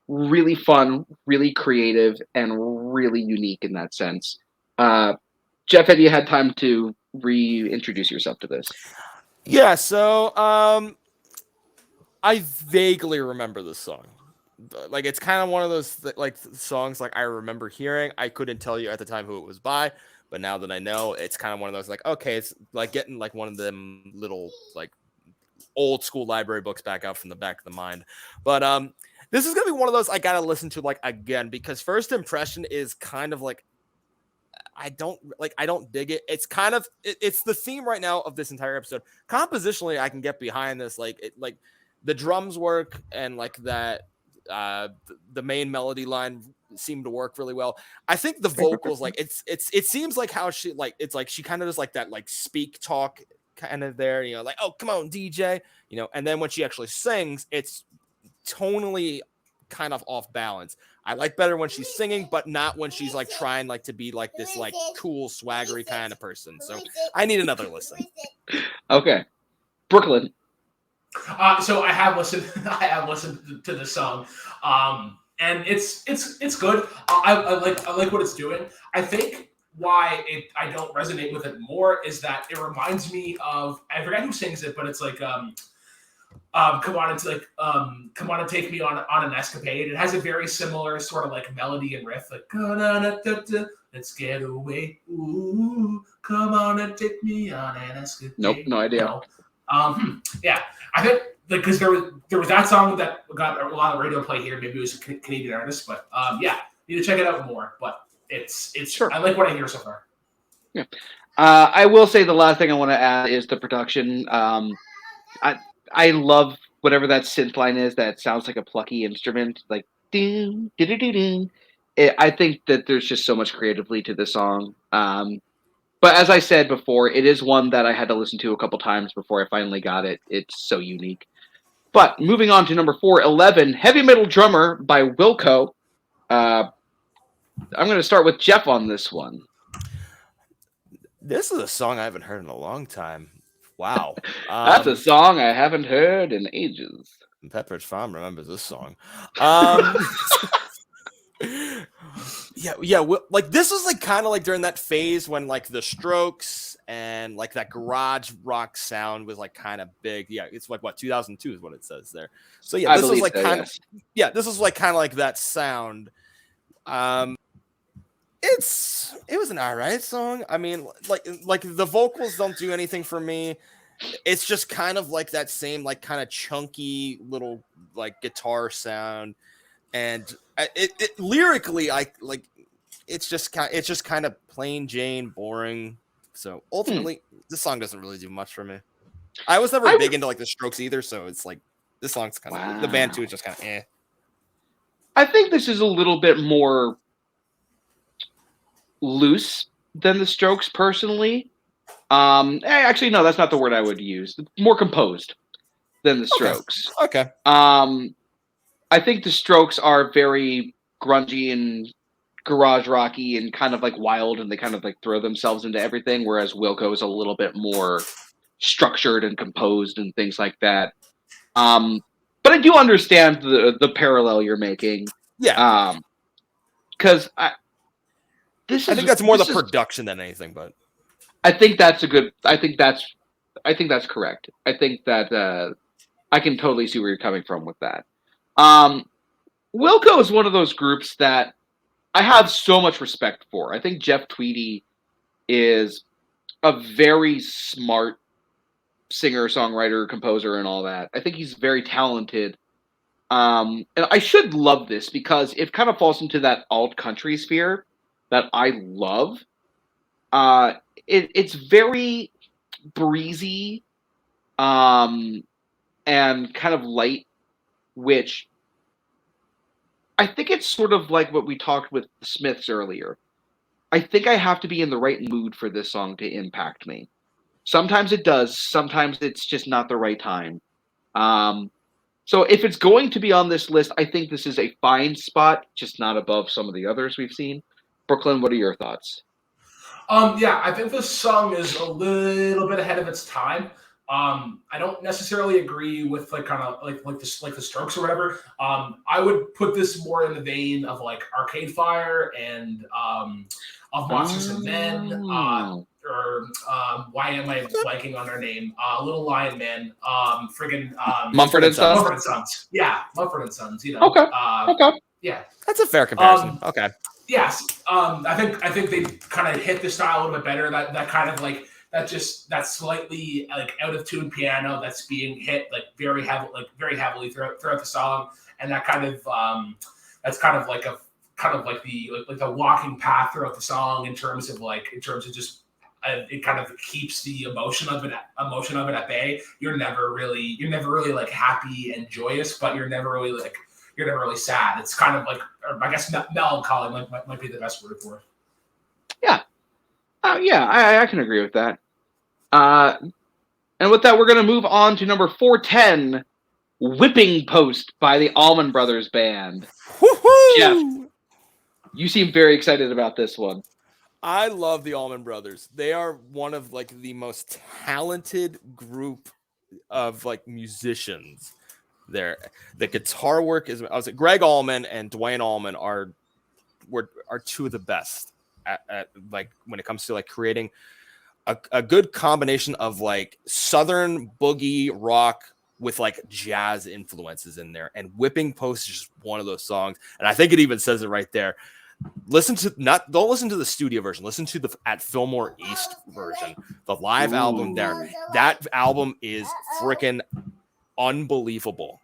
really fun, really creative, and really unique in that sense. Jeff, have you had time to reintroduce yourself to this? Yeah, so I vaguely remember this song. like it's kind of one of those like songs like I remember hearing. I couldn't tell you at the time who it was by, but now that I know, it's kind of one of those like, okay, it's like getting like one of them little like old school library books back out from the back of the mind. But this is gonna be one of those I gotta listen to like again, because first impression is kind of like I don't dig it. It's kind of it's the theme right now of this entire episode. Compositionally, I can get behind this. Like the drums work, and like that the main melody line seemed to work really well. I think the vocals, like it seems like how she like it's like she kind of does like that like speak talk kind of there, you know, like, oh come on DJ, you know, and then when she actually sings, it's tonally kind of off balance. I like better when she's singing, but not when she's like trying like to be like this like cool swaggery kind of person. So I need another listen. Okay, Brooklyn. So I have listened. I have listened to the song, and it's good. I like what it's doing. I think why I don't resonate with it more is that it reminds me of, I forget who sings it, but it's like come on, it's like come on and take me on an escapade. It has a very similar sort of like melody and riff, like let's get away, ooh, come on and take me on an escapade. Nope, no idea. You know? Yeah, I think because there was that song that got a lot of radio play here. Maybe it was a Canadian artist, but yeah, need to check it out more. But it's sure. I like what I hear so far. Yeah, I will say the last thing I want to add is the production. I love whatever that synth line is that sounds like a plucky instrument, like ding, ding, ding, ding. I think that there's just so much creatively to the song. But as I said before, it is one that I had to listen to a couple times before I finally got it. It's so unique. But moving on to number 411, Heavy Metal Drummer by Wilco. I'm going to start with Jeff on this one. This is a song I haven't heard in a long time. Wow. That's a song I haven't heard in ages. Pepperidge Farm remembers this song. Yeah. Like this was like kind of like during that phase when like the Strokes and like that garage rock sound was like kind of big. Yeah, it's like what 2002 is what it says there. So yeah, this was like kind of this was like kind of like that sound. It was an alright song. I mean, like the vocals don't do anything for me. It's just kind of like that same like kind of chunky little like guitar sound, and it lyrically it's just kind of plain Jane boring. So ultimately, this song doesn't really do much for me. I was never big into like the Strokes either, so it's like this song's kind of the band too is just kind of eh. I think this is a little bit more loose than the Strokes personally. Actually, no, that's not the word I would use. More composed than the Strokes. Okay. I think the Strokes are very grungy and garage rocky and kind of like wild, and they kind of like throw themselves into everything, whereas Wilco is a little bit more structured and composed and things like that. But I do understand the parallel you're making. Yeah. Because I think that's more the production than anything, but I think that's correct. I think that I can totally see where you're coming from with that. Wilco is one of those groups that I have so much respect for. I think Jeff Tweedy is a very smart singer, songwriter, composer, and all that. I think he's very talented. And I should love this because it kind of falls into that alt country sphere that I love. It's very breezy, and kind of light, which I think it's sort of like what we talked with the Smiths earlier. I think I have to be in the right mood for this song to impact me. Sometimes it does. Sometimes it's just not the right time. So if it's going to be on this list, I think this is a fine spot, just not above some of the others we've seen. Brooklyn, what are your thoughts? Yeah, I think this song is a little bit ahead of its time. I don't necessarily agree with like kind of like the Strokes or whatever. I would put this more in the vein of like Arcade Fire and of Monsters and Men, or why am I blanking on her name? Little Lion Man. Mumford and Sons. Mumford and Sons. Yeah, Mumford and Sons. Okay. Okay. Yeah, That's a fair comparison. Okay. Yes. I think they kind of hit the style a little bit better. That kind of like that slightly like out of tune piano that's being hit like very heavily throughout the song, and that kind of that's kind of like the walking path throughout the song in terms of just it kind of keeps the emotion of it at bay. You're never really like happy and joyous, but you're never really sad. It's kind of like, or I guess melancholy might be the best word for it. Yeah. I can agree with that. And with that, we're going to move on to number 410, Whipping Post by the Allman Brothers Band. Woo-hoo! Jeff, you seem very excited about this one. I love the Allman Brothers. They are one of like the most talented group of like musicians there. The guitar work is, I was like, Greg Allman and Dwayne Allman are two of the best at like when it comes to like creating a good combination of like Southern boogie rock with like jazz influences in there. And Whipping Post is just one of those songs. And I think it even says it right there. Don't listen to the studio version. Listen to the at Fillmore East version, the live album there. That album is freaking unbelievable.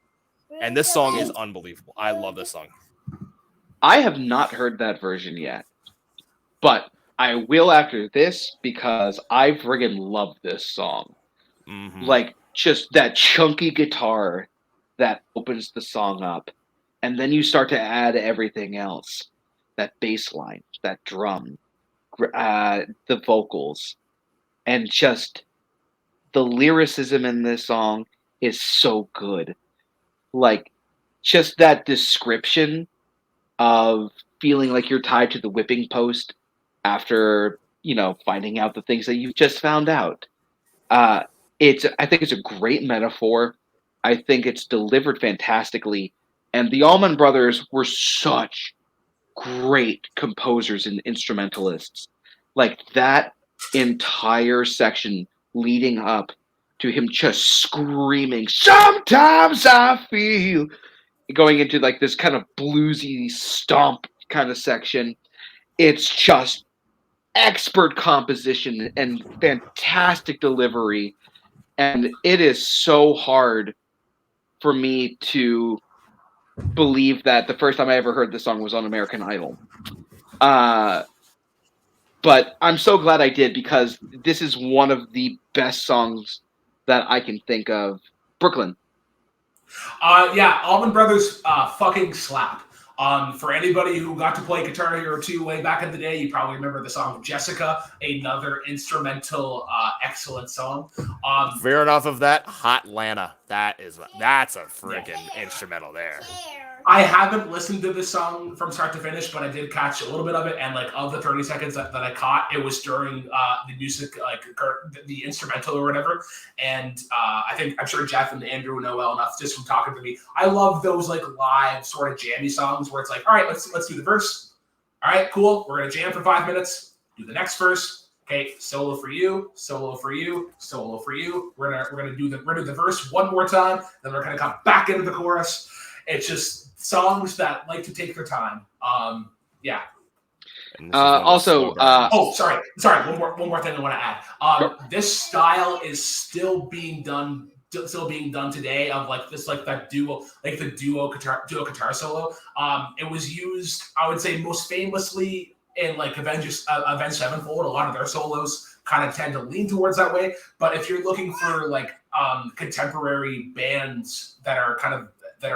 And this song is unbelievable. I love this song. I have not heard that version yet, but I will after this because I friggin' love this song. Mm-hmm. Like just that chunky guitar that opens the song up, and then you start to add everything else. That bass line, that drum, the vocals, and just the lyricism in this song is so good. Like, just that description of feeling like you're tied to the whipping post after, finding out the things that you've just found out. I think it's a great metaphor. I think it's delivered fantastically. And the Allman Brothers were such great composers and instrumentalists. Like that entire section leading up to him just screaming, "Sometimes I feel," going into like this kind of bluesy stomp kind of section. It's just expert composition and fantastic delivery. And it is so hard for me to believe that the first time I ever heard this song was on American Idol. But I'm so glad I did because this is one of the best songs that I can think of. Brooklyn. Yeah, Allman Brothers fucking slap. For anybody who got to play Guitar Hero 2 way back in the day, you probably remember the song Jessica, another instrumental, excellent song. Fair enough of that, Hot Lana. That's a freaking instrumental there. I haven't listened to this song from start to finish, but I did catch a little bit of it, and like of the 30 seconds that I caught, it was during the music, like the instrumental or whatever. And I'm sure Jeff and Andrew know well enough just from talking to me. I love those like live sort of jammy songs where it's like, all right, let's do the verse. All right, cool. We're gonna jam for 5 minutes. Do the next verse. Okay, solo for you, solo for you, solo for you. We're gonna do the verse one more time. Then we're gonna come back into the chorus. It's just songs that like to take their time. Yeah. Also, sorry. One more thing I want to add. Sure. This style is still being done today. Of like this, like that duo, like the duo guitar solo. It was used, I would say, most famously in like Avenged Sevenfold. A lot of their solos kind of tend to lean towards that way. But if you're looking for like contemporary bands that are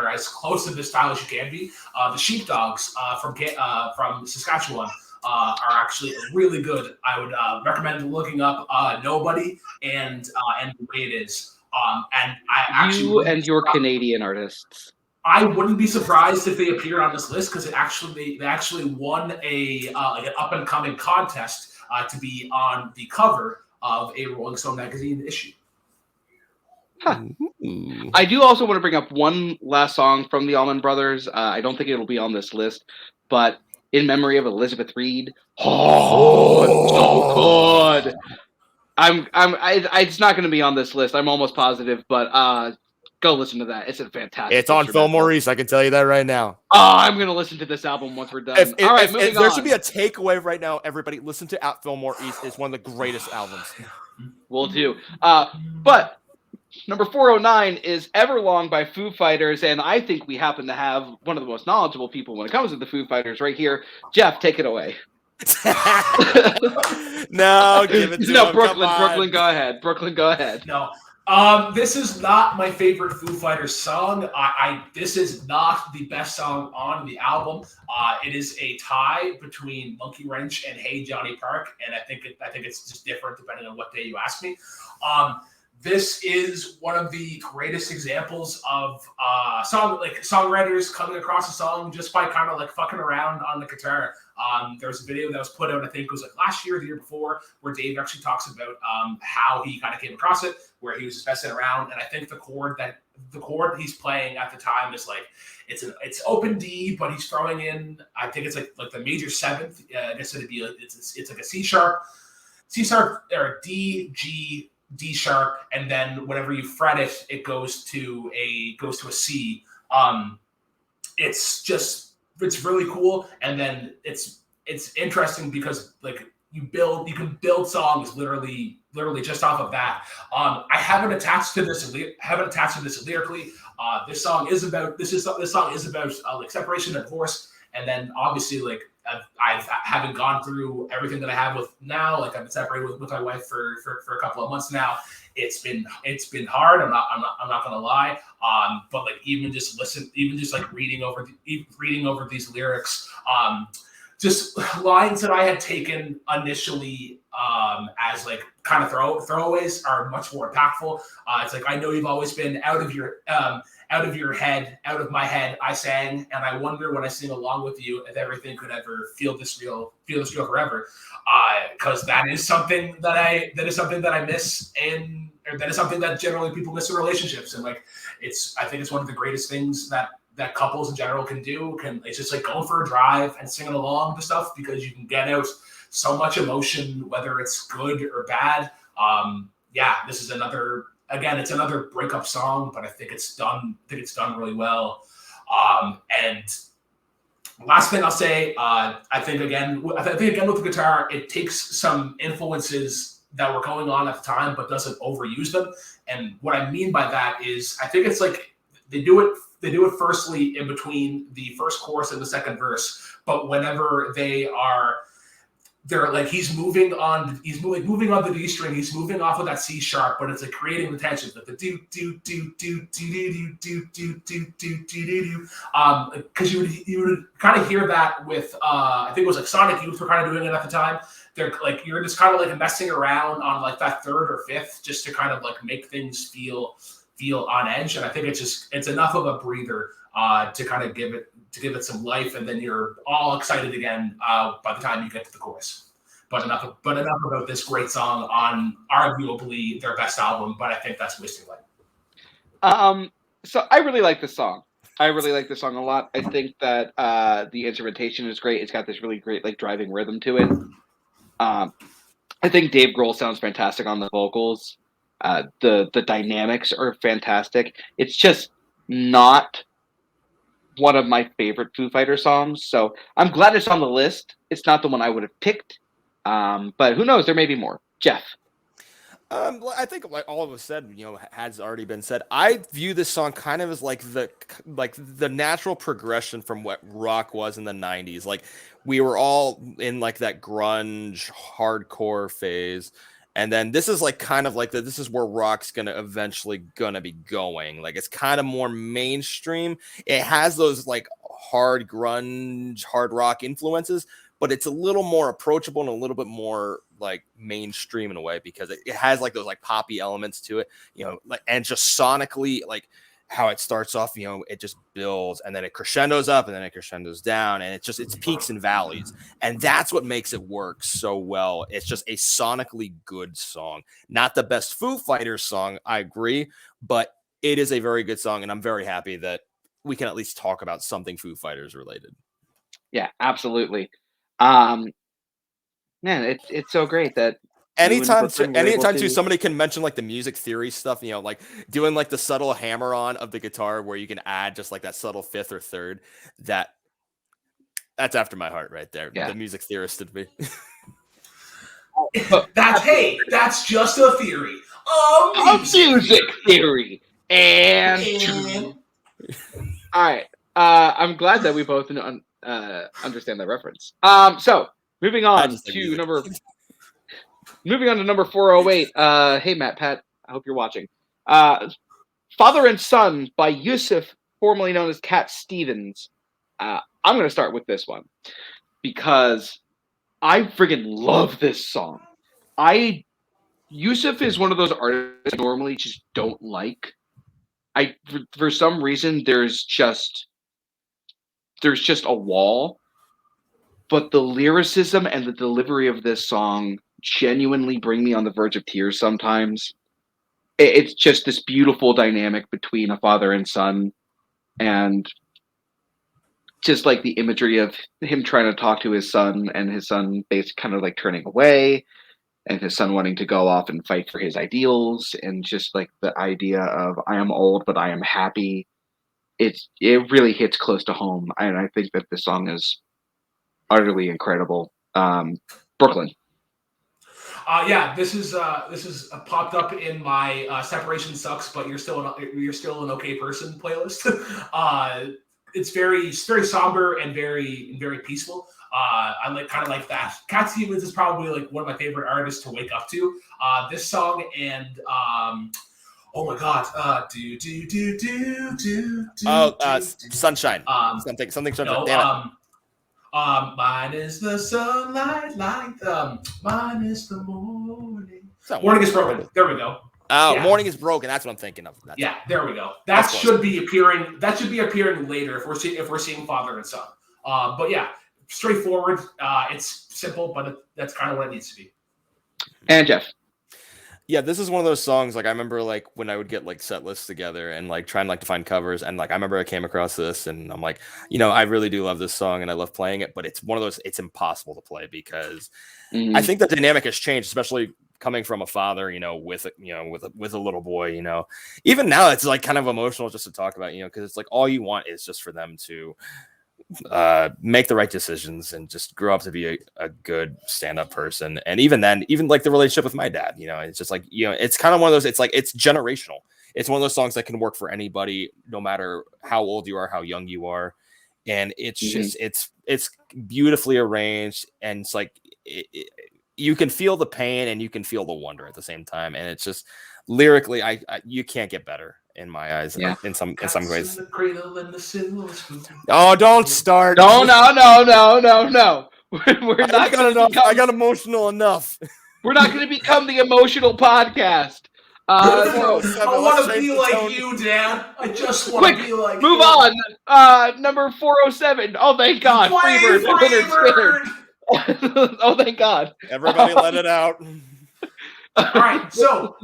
as close to this style as you can be, the Sheepdogs from Saskatchewan are actually really good. I would recommend looking up Nobody and The Way It Is. And I actually you and your Canadian artists. I wouldn't be surprised if they appeared on this list because they actually won an up and coming contest to be on the cover of a Rolling Stone magazine issue. Huh. I do also want to bring up one last song from the Allman Brothers. I don't think it'll be on this list, but In Memory of Elizabeth Reed. Oh, it's so good. It's not going to be on this list. I'm almost positive, but go listen to that. It's a fantastic. It's on Phil Maurice. I can tell you that right now. Oh, I'm going to listen to this album once we're done. All right, moving on. There should be a takeaway right now. Everybody, listen to At Fillmore East. It's one of the greatest albums. Will do. But number 409 is Everlong by Foo Fighters, and I think we happen to have one of the most knowledgeable people when it comes to the Foo Fighters right here. Jeff, take it away. No, give it to him. Brooklyn, go ahead. Go ahead. No. This is not my favorite Foo Fighters song. This is not the best song on the album. It is a tie between Monkey Wrench and Hey Johnny Park, and I think it's just different depending on what day you ask me. This is one of the greatest examples of songwriters coming across a song just by kind of like fucking around on the guitar. There was a video that was put out, I think it was like last year or the year before, where Dave actually talks about how he kind of came across it, where he was just messing around. And I think the chord he's playing at the time is like it's open D, but he's throwing in, I think it's like the major seventh. I guess it'd be like it's like a C sharp or D G D sharp, and then whenever you fret it, it goes to a C. It's really cool, and then it's interesting because like you can build songs literally just off of that. I haven't attached to this lyrically. This song is about like separation and divorce, and then obviously like I've having gone through everything that I have with now, like I've been separated with my wife for a couple of months now. It's been hard. I'm not gonna lie. But like even just like reading over these lyrics, just lines that I had taken initially as like kind of throwaways are much more impactful. It's like, I know you've always been out of your head, out of my head, I sang, and I wonder when I sing along with you if everything could ever feel this real forever. Because that is something that I miss, or that is something that generally people miss in relationships. And like I think it's one of the greatest things that couples in general can do. It's just like going for a drive and singing along to stuff, because you can get out so much emotion, whether it's good or bad. This is another breakup song, but I think it's done really well. And last thing I'll say, I think again with the guitar, it takes some influences that were going on at the time, but doesn't overuse them. And what I mean by that is, I think it's like they do it firstly in between the first chorus and the second verse, but whenever they're like he's moving on the D string, he's moving off of that C sharp, but it's like creating the tension, like the do do do do do do do do do do do, because you would kind of hear that with I think it was like Sonic Youth were kind of doing it at the time. They're like, you're just kind of like messing around on like that third or fifth just to kind of like make things feel on edge. And I think it's enough of a breather to kind of give it some life, and then you're all excited again by the time you get to the chorus. But enough about this great song on arguably their best album, but I think that's Wasting Light. So I really like this song. I really like this song a lot. I think that the instrumentation is great. It's got this really great like driving rhythm to it. I think Dave Grohl sounds fantastic on the vocals. The dynamics are fantastic. It's just not one of my favorite Foo Fighters songs, so I'm glad it's on the list. It's not the one I would have picked, but who knows? There may be more. Jeff. I think like all of us said, has already been said. I view this song kind of as like the natural progression from what rock was in the 90s. Like we were all in like that grunge hardcore phase. And then this is like kind of like this is where rock's eventually gonna be going. Like it's kind of more mainstream. It has those like hard grunge, hard rock influences, but it's a little more approachable and a little bit more like mainstream in a way, because it has like those like poppy elements to it, like, and just sonically, like how it starts off, it just builds and then it crescendos up and then it crescendos down, and it's peaks and valleys. And that's what makes it work so well. It's just a sonically good song. Not the best Foo Fighters song, I agree, but it is a very good song. And I'm very happy that we can at least talk about something Foo Fighters related. Yeah, absolutely. Man, it's so great that Anytime, Brooklyn were able anytime to. too, somebody can mention like the music theory stuff, like doing like the subtle hammer on of the guitar where you can add just like that subtle fifth or third. That's after my heart right there. Yeah. The music theorist in me. That's just a theory. Music theory. And all right. I'm glad that we both understand that reference. So moving on to number 408. Hey Matt, Pat, I hope you're watching. Father and Son by Yusuf, formerly known as Cat Stevens. I'm going to start with this one because I friggin' love this song. Yusuf is one of those artists I normally just don't like. For some reason there's just a wall, but the lyricism and the delivery of this song genuinely bring me on the verge of tears sometimes. It's just this beautiful dynamic between a father and son, and just like the imagery of him trying to talk to his son and his son basically kind of like turning away, and his son wanting to go off and fight for his ideals, and just like the idea of I am old but I am happy. It really hits close to home, and I think that this song is utterly incredible. Brooklyn. This is popped up in my Separation Sucks, but you're still an okay person playlist. It's very somber and very peaceful. I like that. Cat Stevens is probably like one of my favorite artists to wake up to. This song and oh my God, Sunshine. Something Sunshine. No, Damn it. Mine is the sunlight, mine is the morning. Morning is broken. There we go. Oh, Morning is broken. That's what I'm thinking of. There we go. That should be appearing later if we're seeing Father and Son. But yeah, straightforward. It's simple, but that's kind of what it needs to be. And Jeff. Yeah, this is one of those songs. Like I remember, like when I would get like set lists together and like trying like to find covers, and like I remember I came across this, and I'm like, I really do love this song, and I love playing it. But it's one of those. It's impossible to play because I think the dynamic has changed, especially coming from a father, with a little boy. Even now it's like kind of emotional just to talk about, because it's like all you want is just for them to make the right decisions and just grow up to be a good stand-up person. And even then, even like the relationship with my dad, it's just like, it's kind of one of those, it's like, it's generational. It's one of those songs that can work for anybody, no matter how old you are, how young you are. And it's just, it's beautifully arranged. And it's like, you can feel the pain and you can feel the wonder at the same time. And it's just lyrically, you can't get better in my eyes. Yeah. in some ways. Oh, don't start. No. We're not I got emotional enough. We're not going to become the emotional podcast. I want to be like you, Dan. I just want to be like move you. On. Number 407. Oh, thank God. Freebird. Oh, thank God. Everybody let it out. All right, so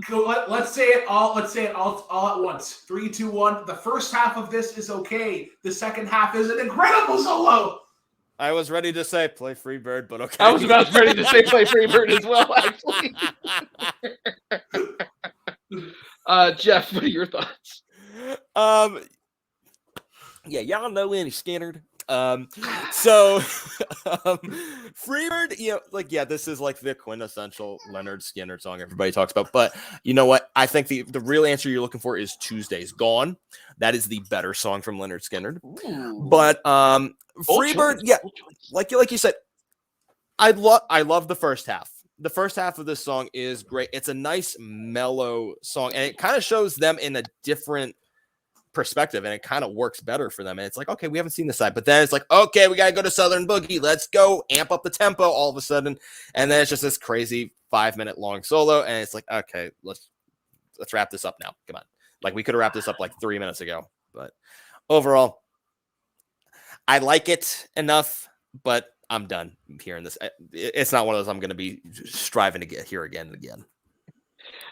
let's say it all at once. 3, 2, 1. The first half of this is okay. The second half is an incredible solo. I was ready to say play Freebird, but okay. I was about ready to say play Freebird as well, actually. Jeff, what are your thoughts? Yeah, y'all know Lenny Skinner. Freebird, this is like the quintessential Leonard Skinner song everybody talks about. But you know what? I think the real answer you're looking for is Tuesday's Gone. That is the better song from Leonard Skinner. Ooh. But Freebird, like you said, I love the first half. The first half of this song is great. It's a nice mellow song, and it kind of shows them in a different perspective, and it kind of works better for them. And it's like, okay, we haven't seen this side, but then it's like, okay, we gotta go to Southern Boogie. Let's go amp up the tempo all of a sudden, and then it's just this crazy 5-minute long solo, and it's like, okay, let's wrap this up now. Come on, like we could have wrapped this up like 3 minutes ago. But overall, I like it enough, but I'm done hearing this. It's not one of those I'm going to be striving to get here again and again.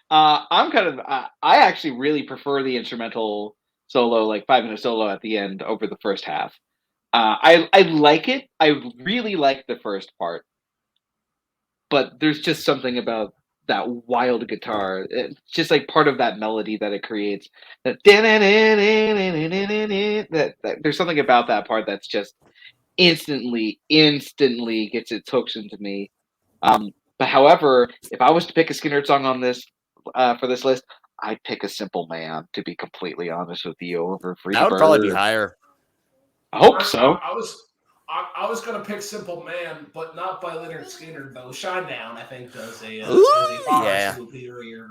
I actually really prefer the instrumental solo, like 5-minute solo at the end over the first half. I like it. I really like the first part, but there's just something about that wild guitar. It's just like part of that melody that it creates. That there's something about that part that's just instantly gets its hooks into me. But however, if I was to pick a Skinner song on this for this list, I'd pick a Simple Man, to be completely honest with you, over Free That would Bird. probably be higher. I hope so. I was gonna pick Simple Man, but not by Leonard Skinner though. Shinedown, I think, does a yeah.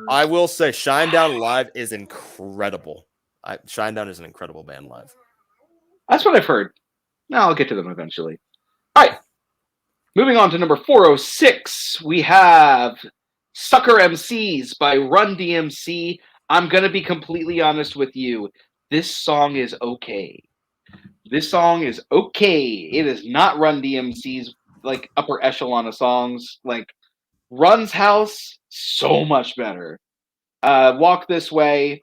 I will say Shinedown live is incredible. Shinedown is an incredible band live. That's what I've heard. Now I'll get to them eventually. All right. Moving on to number 406, we have Sucker MCs by Run DMC. I'm going to be completely honest with you. This song is okay. This song is okay. It is not Run DMC's like upper echelon of songs. Like Run's House, so much better. Walk This Way,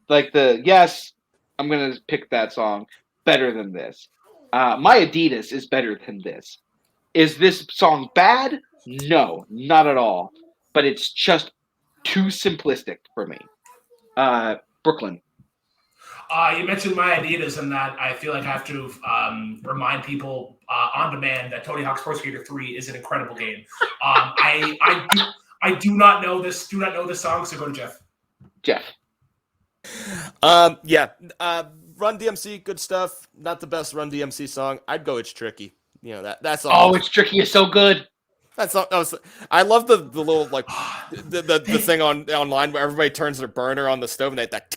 like yes, I'm going to pick that song. Better than this. My Adidas is better than this. Is this song bad? No, not at all. But it's just too simplistic for me. Brooklyn. You mentioned My Adidas, and that I feel like I have to remind people on demand that Tony Hawk's Pro Skater 3 is an incredible game. I do not know this. Do not know this song. So go to Jeff. Jeff. Yeah. Run DMC, good stuff. Not the best Run DMC song. I'd go It's Tricky. You know that song. Oh, It's Tricky is so good. I love the little like the thing online where everybody turns their burner on the stove and that.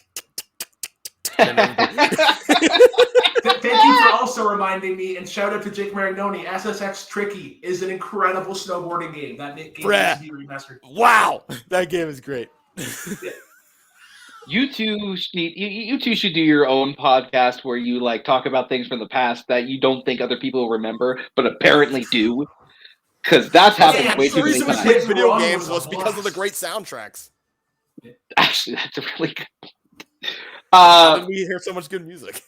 Thank you for also reminding me, and shout out to Jake Marignoni. SSX Tricky is an incredible snowboarding game. That game needs to be remastered. Wow, that game is great. Yeah. You two should do your own podcast where you like talk about things from the past that you don't think other people will remember, but apparently do. Because that's happened way too many times. Played video games was because of the great soundtracks. Actually, that's a really good point. We hear so much good music.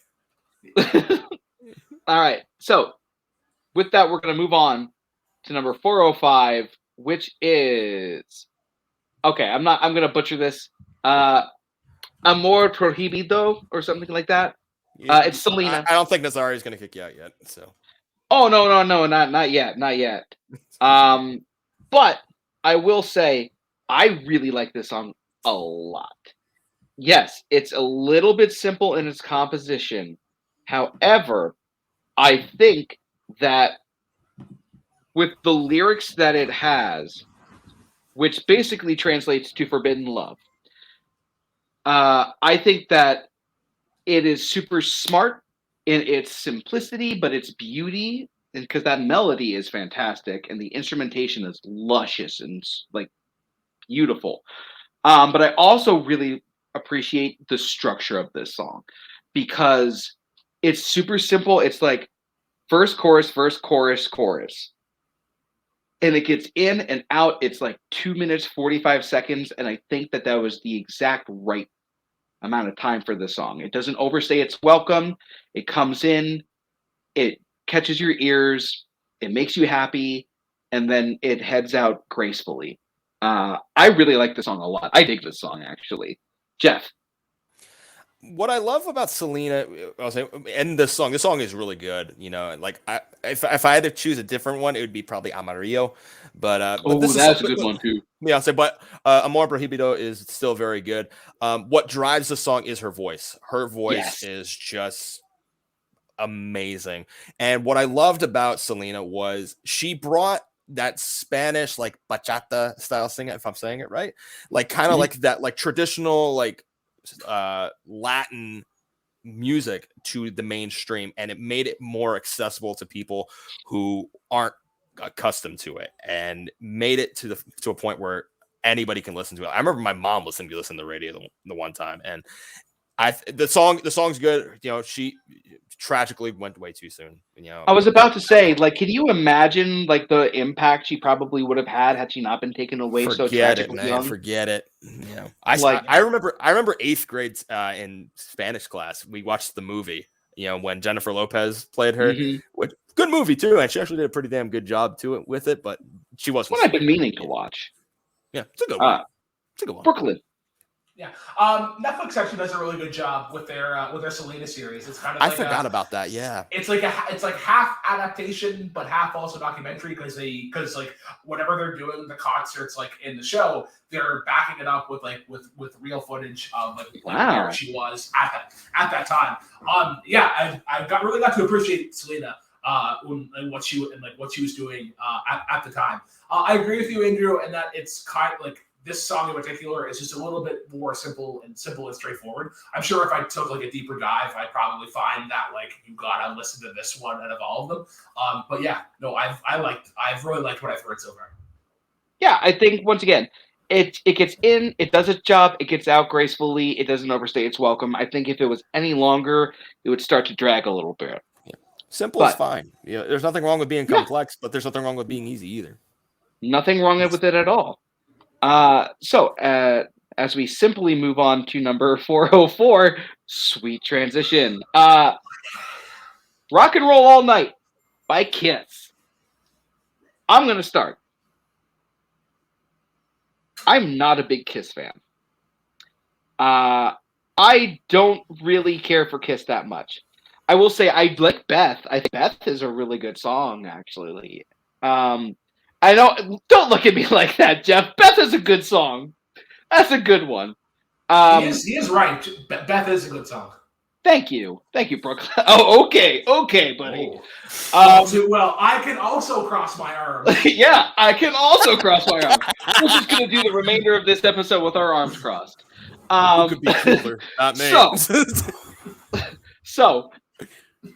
All right, so with that, we're going to move on to number 405, which is okay. I'm going to butcher this. Amor Prohibido or something like that. It's Selena. I don't think Nazari is going to kick you out yet. So. Oh no, not yet. But I will say I really like this song a lot. Yes, it's a little bit simple in its composition. However, I think that with the lyrics that it has, which basically translates to forbidden love, I think that it is super smart in its simplicity, but its beauty, and because that melody is fantastic and the instrumentation is luscious and like beautiful. But I also really appreciate the structure of this song because it's super simple. It's like verse, chorus, chorus. And it gets in and out. It's like 2 minutes, 45 seconds. And I think that was the exact right amount of time for this song. It doesn't overstay its welcome. It comes in, it catches your ears, it makes you happy, and then it heads out gracefully. I really like this song a lot. I dig this song, actually. Jeff. What I love about Selena, and this song is really good. You know, like if I had to choose a different one, it would be probably Amarillo. But that's a good one too. Yeah, I'll say, but Amor Prohibido is still very good. What drives the song is her voice. Her voice is just amazing. And what I loved about Selena was she brought that Spanish like bachata style singing, if I'm saying it right, like kind of like that, like traditional like Latin music to the mainstream, and it made it more accessible to people who aren't accustomed to it, and made it to a point where anybody can listen to it. I remember my mom listening to the radio the one time, and the song's good. You know, she tragically went way too soon. You know, I was about to say, like, can you imagine like the impact she probably would have had she not been taken away so tragically young? Forget it. You know, I remember 8th grade in Spanish class. We watched the movie. You know, when Jennifer Lopez played her, which good movie too, and she actually did a pretty damn good job with it. But she wasn't. What I've been meaning to watch. Yeah, it's a good one. It's a good one. Brooklyn. Yeah. Netflix actually does a really good job with their Selena series. It's kind of I like forgot about that. Yeah. it's like half adaptation but half also documentary because like whenever they're doing the concerts like in the show, they're backing it up with real footage of like Wow. where she was at that time. I really got to appreciate Selena and what she was doing at the time. I agree with you, Andrew, and that it's kind of like this song in particular is just a little bit more simple and straightforward. I'm sure if I took like a deeper dive, I'd probably find that like you gotta listen to this one out of all of them. But yeah, no, I've really liked what I've heard so far. Yeah, I think once again, it gets in, it does its job, it gets out gracefully, it doesn't overstay its welcome. I think if it was any longer, it would start to drag a little bit. Yeah. Simple is fine. Yeah, there's nothing wrong with being complex, but there's nothing wrong with being easy either. Nothing wrong with it at all. So as we simply move on to number 404, sweet transition. Rock and Roll All Night by Kiss. I'm going to start. I'm not a big Kiss fan. I don't really care for Kiss that much. I will say I like Beth. I think Beth is a really good song, actually. I don't look at me like that, Jeff. Beth is a good song. That's a good one. He is right. Beth is a good song. Thank you, Brooklyn. Oh, okay, buddy. Well, I can also cross my arms. Yeah, I can also cross my arms. We're just gonna do the remainder of this episode with our arms crossed. Who could be cooler? Not me. So,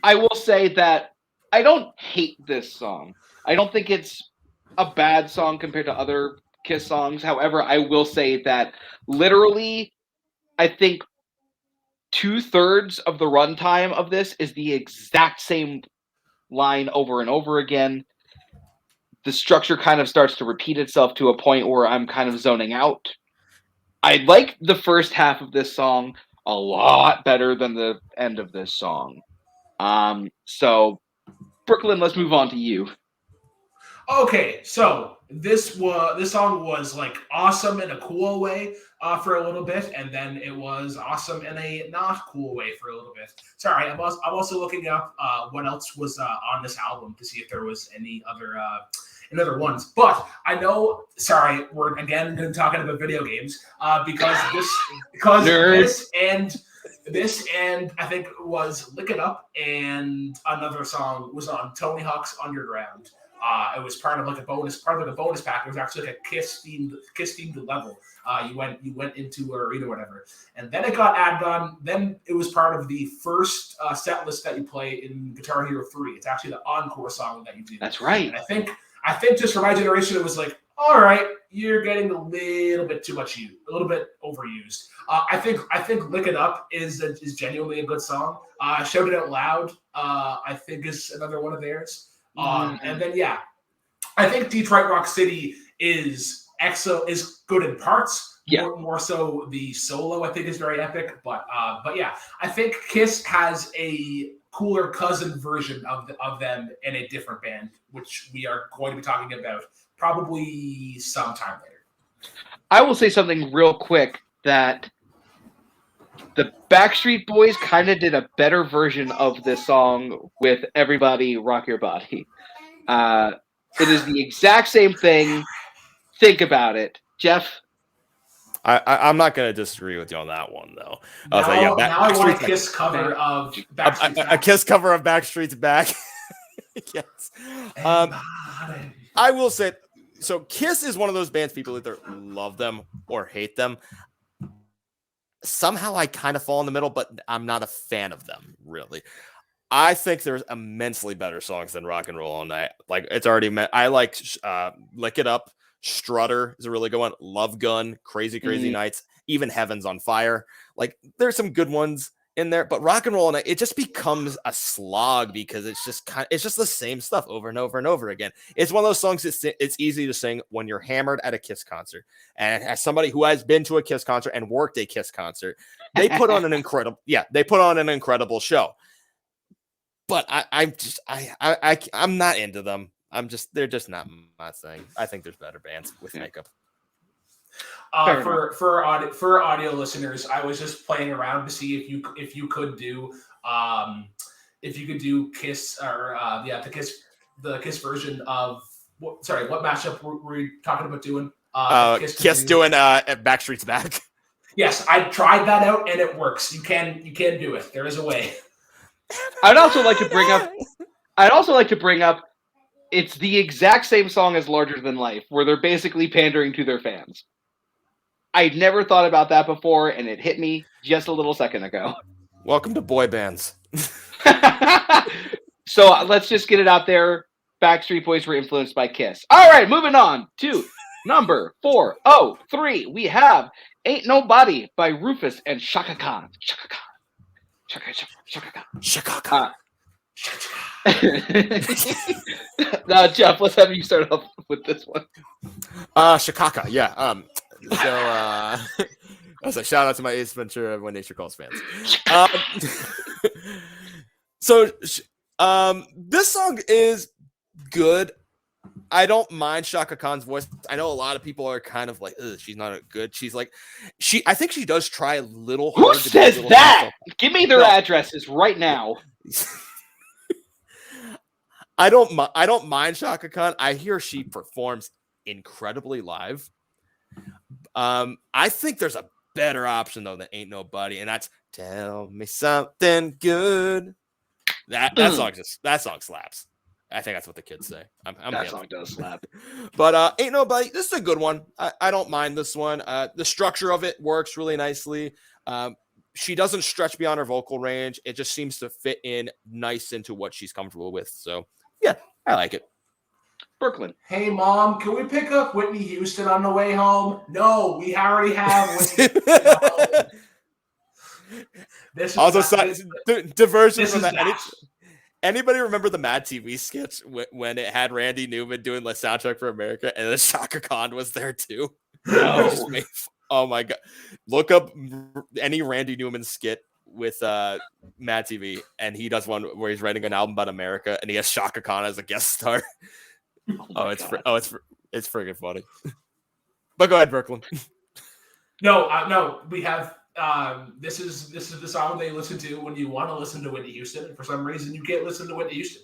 I will say that I don't hate this song. I don't think it's a bad song compared to other Kiss songs. However, I will say that literally, I think 2/3 of the runtime of this is the exact same line over and over again. The structure kind of starts to repeat itself to a point where I'm kind of zoning out. I like the first half of this song a lot better than the end of this song. So, Brooklyn, let's move on to you. Okay, so this song was like awesome in a cool way for a little bit, and then it was awesome in a not cool way for a little bit. Sorry, I'm also looking up what else was on this album to see if there was any other ones. But I know, sorry, we're again going to talk about video games because this and I think it was Lick It Up and another song was on Tony Hawk's Underground. It was part of like a bonus pack. It was actually like a Kiss themed level. You went into arena or whatever, and then it got added on. Then it was part of the first set list that you play in Guitar Hero 3. It's actually the encore song that you do. That's right. And I think just for my generation, it was like, all right, you're getting a little bit too much a little bit overused. I think Lick It Up is genuinely a good song. Shout It Out Loud, I think is another one of theirs. And then I think Detroit Rock City is good in parts. Yeah. More so the solo I think is very epic. But yeah, I think Kiss has a cooler cousin version of them in a different band, which we are going to be talking about probably sometime later. I will say something real quick that the Backstreet Boys kind of did a better version of this song with Everybody Rock Your Body. It is the exact same thing. Think about it. Jeff? I'm not going to disagree with you on that one, though. Now I want a Kiss cover of Backstreet's Back. A Kiss cover of Backstreet's Back. Yes. I will say, so Kiss is one of those bands people either love them or hate them. Somehow I kind of fall in the middle, but I'm not a fan of them, really. I think there's immensely better songs than Rock and Roll All Night. Like, it's already met. I like Lick It Up. Strutter is a really good one. Love Gun, Crazy Nights, even Heaven's on Fire. Like, there's some good ones in there, but Rock and Roll All Night, it just becomes a slog because it's just the same stuff over and over and over again. It's one of those songs it's easy to sing when you're hammered at a Kiss concert. And as somebody who has been to a Kiss concert and worked a Kiss concert, they put on an incredible show. But I'm not into them. They're just not my thing. I think there's better bands with makeup. For audio listeners, I was just playing around to see if you could do Kiss or the Kiss version of what mashup were you talking about doing? Kiss doing Backstreet's Back. Yes, I tried that out and it works. You can do it. There is a way. I'd also like to bring up it's the exact same song as Larger Than Life, where they're basically pandering to their fans. I'd never thought about that before, and it hit me just a little second ago. Welcome to boy bands. So let's just get it out there. Backstreet Boys were influenced by Kiss. All right, moving on to number 403. We have Ain't Nobody by Rufus and Shaka Khan. Shaka Khan. Shaka Khan. Now, Jeff, let's have you start off with this one. Shakaka, yeah. So shout out to my Ace Ventura When Nature Calls fans. This song is good. I don't mind Shaka Khan's voice. I know a lot of people are kind of like, she's not good. She's like, I think she does try a little hard. Who says that? Give me their addresses right now. I don't mind Shaka Khan. I hear she performs incredibly live. I think there's a better option though than Ain't Nobody, and that's Tell Me Something Good. That song slaps. I think that's what the kids say. That song does slap. But Ain't Nobody, this is a good one. I don't mind this one. The structure of it works really nicely. She doesn't stretch beyond her vocal range. It just seems to fit in nice into what she's comfortable with. So, yeah, I like it. Brooklyn. Hey, Mom, can we pick up Whitney Houston on the way home? No, we already have Whitney Houston. This is also, diversion from that. Not. Anybody remember the Mad TV sketch when it had Randy Newman doing the soundtrack for America and then Shaka Khan was there too? No. Oh my God. Look up any Randy Newman skit with Mad TV and he does one where he's writing an album about America and he has Shaka Khan as a guest star. It's friggin' funny. But go ahead, Brooklyn. No, we have this is the song they listen to when you want to listen to Whitney Houston, and for some reason you can't listen to Whitney Houston.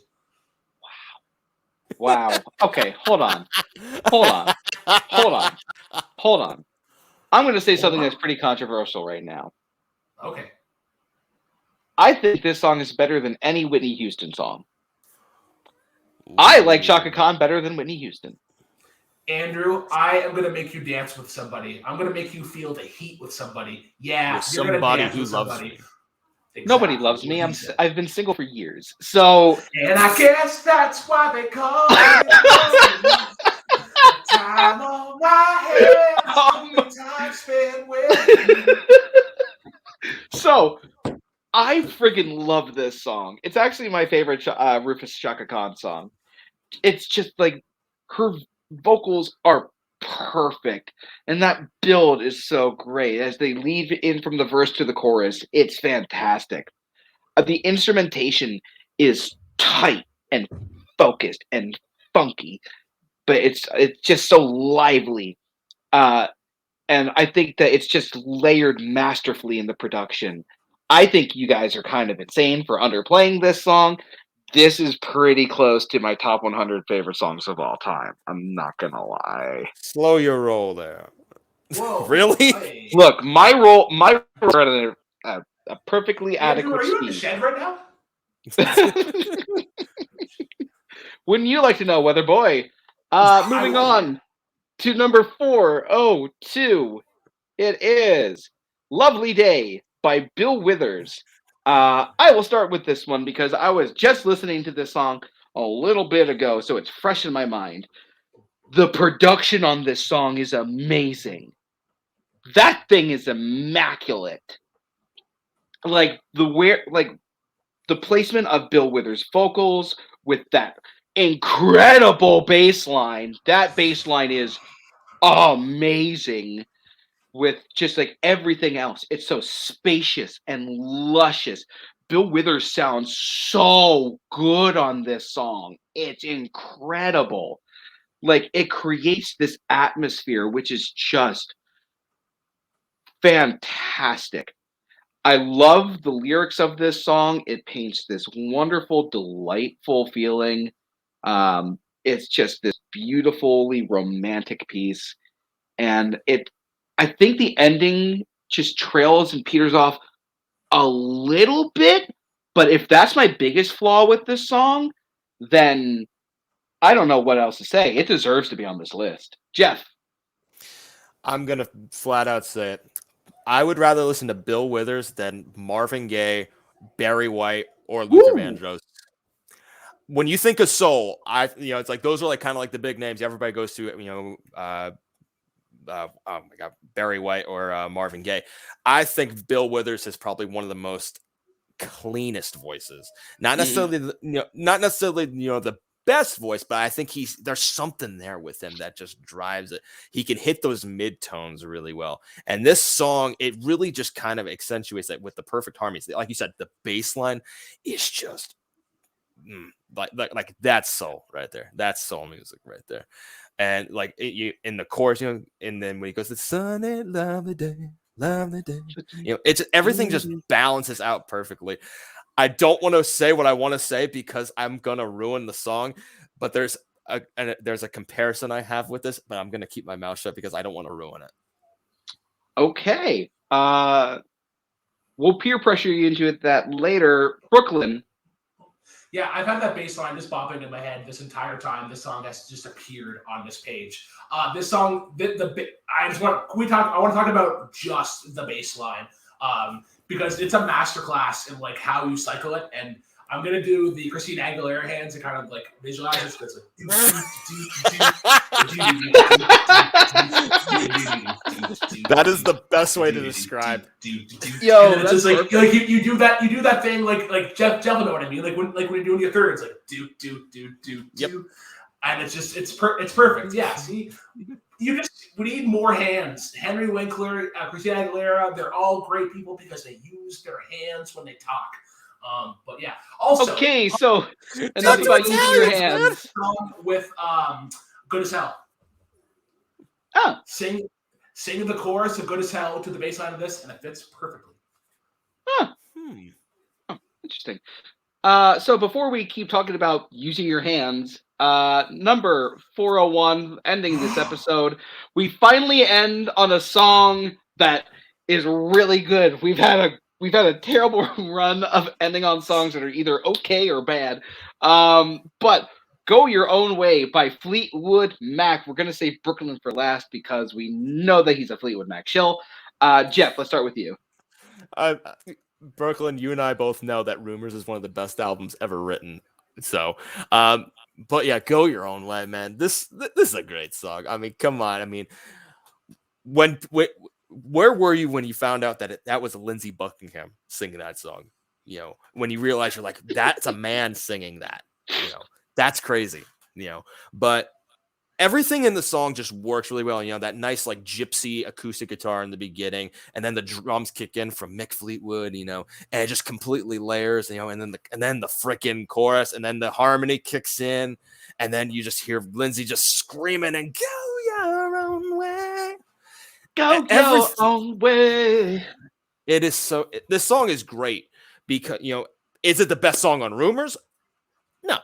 Wow. Okay, hold on. I'm going to say something that's pretty controversial right now. Okay. I think this song is better than any Whitney Houston song. I like Shaka Khan better than Whitney Houston. Andrew, I am going to make you dance with somebody. I'm going to make you feel the heat with somebody. Yeah, with somebody who loves me. Exactly. Nobody loves me. I've been single for years. So, and I guess that's why they call it time on my head. Time spent with you. So, I friggin' love this song. It's actually my favorite Rufus Shaka Khan song. It's just like her vocals are perfect, and that build is so great as they lead in from the verse to the chorus. It's fantastic. The instrumentation is tight and focused and funky, but it's just so lively, and I think that it's just layered masterfully in the production. I think you guys are kind of insane for underplaying this song. This is pretty close to my top 100 favorite songs of all time. I'm not going to lie. Slow your roll there. Whoa, really? Hey. Look, my roll at a perfectly Andrew, adequate are you in the speed. shed right now? Wouldn't you like to know, Weather Boy? Moving on to number 402. It is Lovely Day by Bill Withers. I will start with this one because I was just listening to this song a little bit ago, so it's fresh in my mind. The production on this song is amazing. That thing is immaculate. Like the placement of Bill Withers' vocals with that incredible bass line. That bass line is amazing. With just like everything else, it's so spacious and luscious. Bill Withers sounds so good on this song. It's incredible. Like, it creates this atmosphere which is just fantastic. I love the lyrics of this song. It paints this wonderful, delightful feeling. It's just this beautifully romantic piece. And I think the ending just trails and peters off a little bit. But if that's my biggest flaw with this song, then I don't know what else to say. It deserves to be on this list. Jeff. I'm gonna flat out say it. I would rather listen to Bill Withers than Marvin Gaye, Barry White, or Luther Vandross. When you think of soul, it's like those are like kind of like the big names everybody goes to. Oh my God, Barry White or Marvin Gaye. I think Bill Withers is probably one of the most cleanest voices. Not necessarily, the best voice, but I think there's something there with him that just drives it. He can hit those mid-tones really well. And this song, it really just kind of accentuates that with the perfect harmonies. Like you said, the bass line is just like that's soul right there. That's soul music right there. And like in the chorus, and then when he goes, "It's sunny, lovely day, lovely day," it's everything just balances out perfectly. I don't want to say what I want to say because I'm gonna ruin the song, but there's a comparison I have with this, but I'm gonna keep my mouth shut because I don't want to ruin it. Okay. We'll peer pressure you into that later. Brooklyn. Yeah, I've had that bass line just bopping in my head this entire time. This song has just appeared on this page. This song, I want to talk about just the bass line because it's a masterclass in like how you cycle it. And I'm gonna do the Christina Aguilera hands and kind of like visualize it. It's that is the best way to describe. Yo, it's just like you do that thing like Jeff know what I mean? Like when you're doing your thirds, like do. Yep. And it's just it's perfect. Yeah. See, we need more hands. Henry Winkler, Christina Aguilera, they're all great people because they use their hands when they talk. But yeah. Also, okay, so enough about using your hands. With "Good as Hell." Oh, sing the chorus of "Good as Hell" to the bass line of this, and it fits perfectly. Oh, interesting. So before we keep talking about using your hands, number 401, ending this episode, we finally end on a song that is really good. We've had a terrible run of ending on songs that are either okay or bad. But "Go Your Own Way" by Fleetwood Mac. We're gonna save Brooklyn for last because we know that he's a Fleetwood Mac shill. Jeff, let's start with you. Brooklyn, you and I both know that "Rumors" is one of the best albums ever written. So, but yeah, "Go Your Own Way," man. This is a great song. I mean, come on. I mean, where were you when you found out that that was Lindsey Buckingham singing that song? When you realize you're like, that's a man singing that. That's crazy. But everything in the song just works really well. That nice like gypsy acoustic guitar in the beginning, and then the drums kick in from Mick Fleetwood, and it just completely layers, and then the frickin' chorus, and then the harmony kicks in, and then you just hear Lindsay just screaming and "Go your own way." Go your own way. It is so. This song is great because is it the best song on Rumors? No.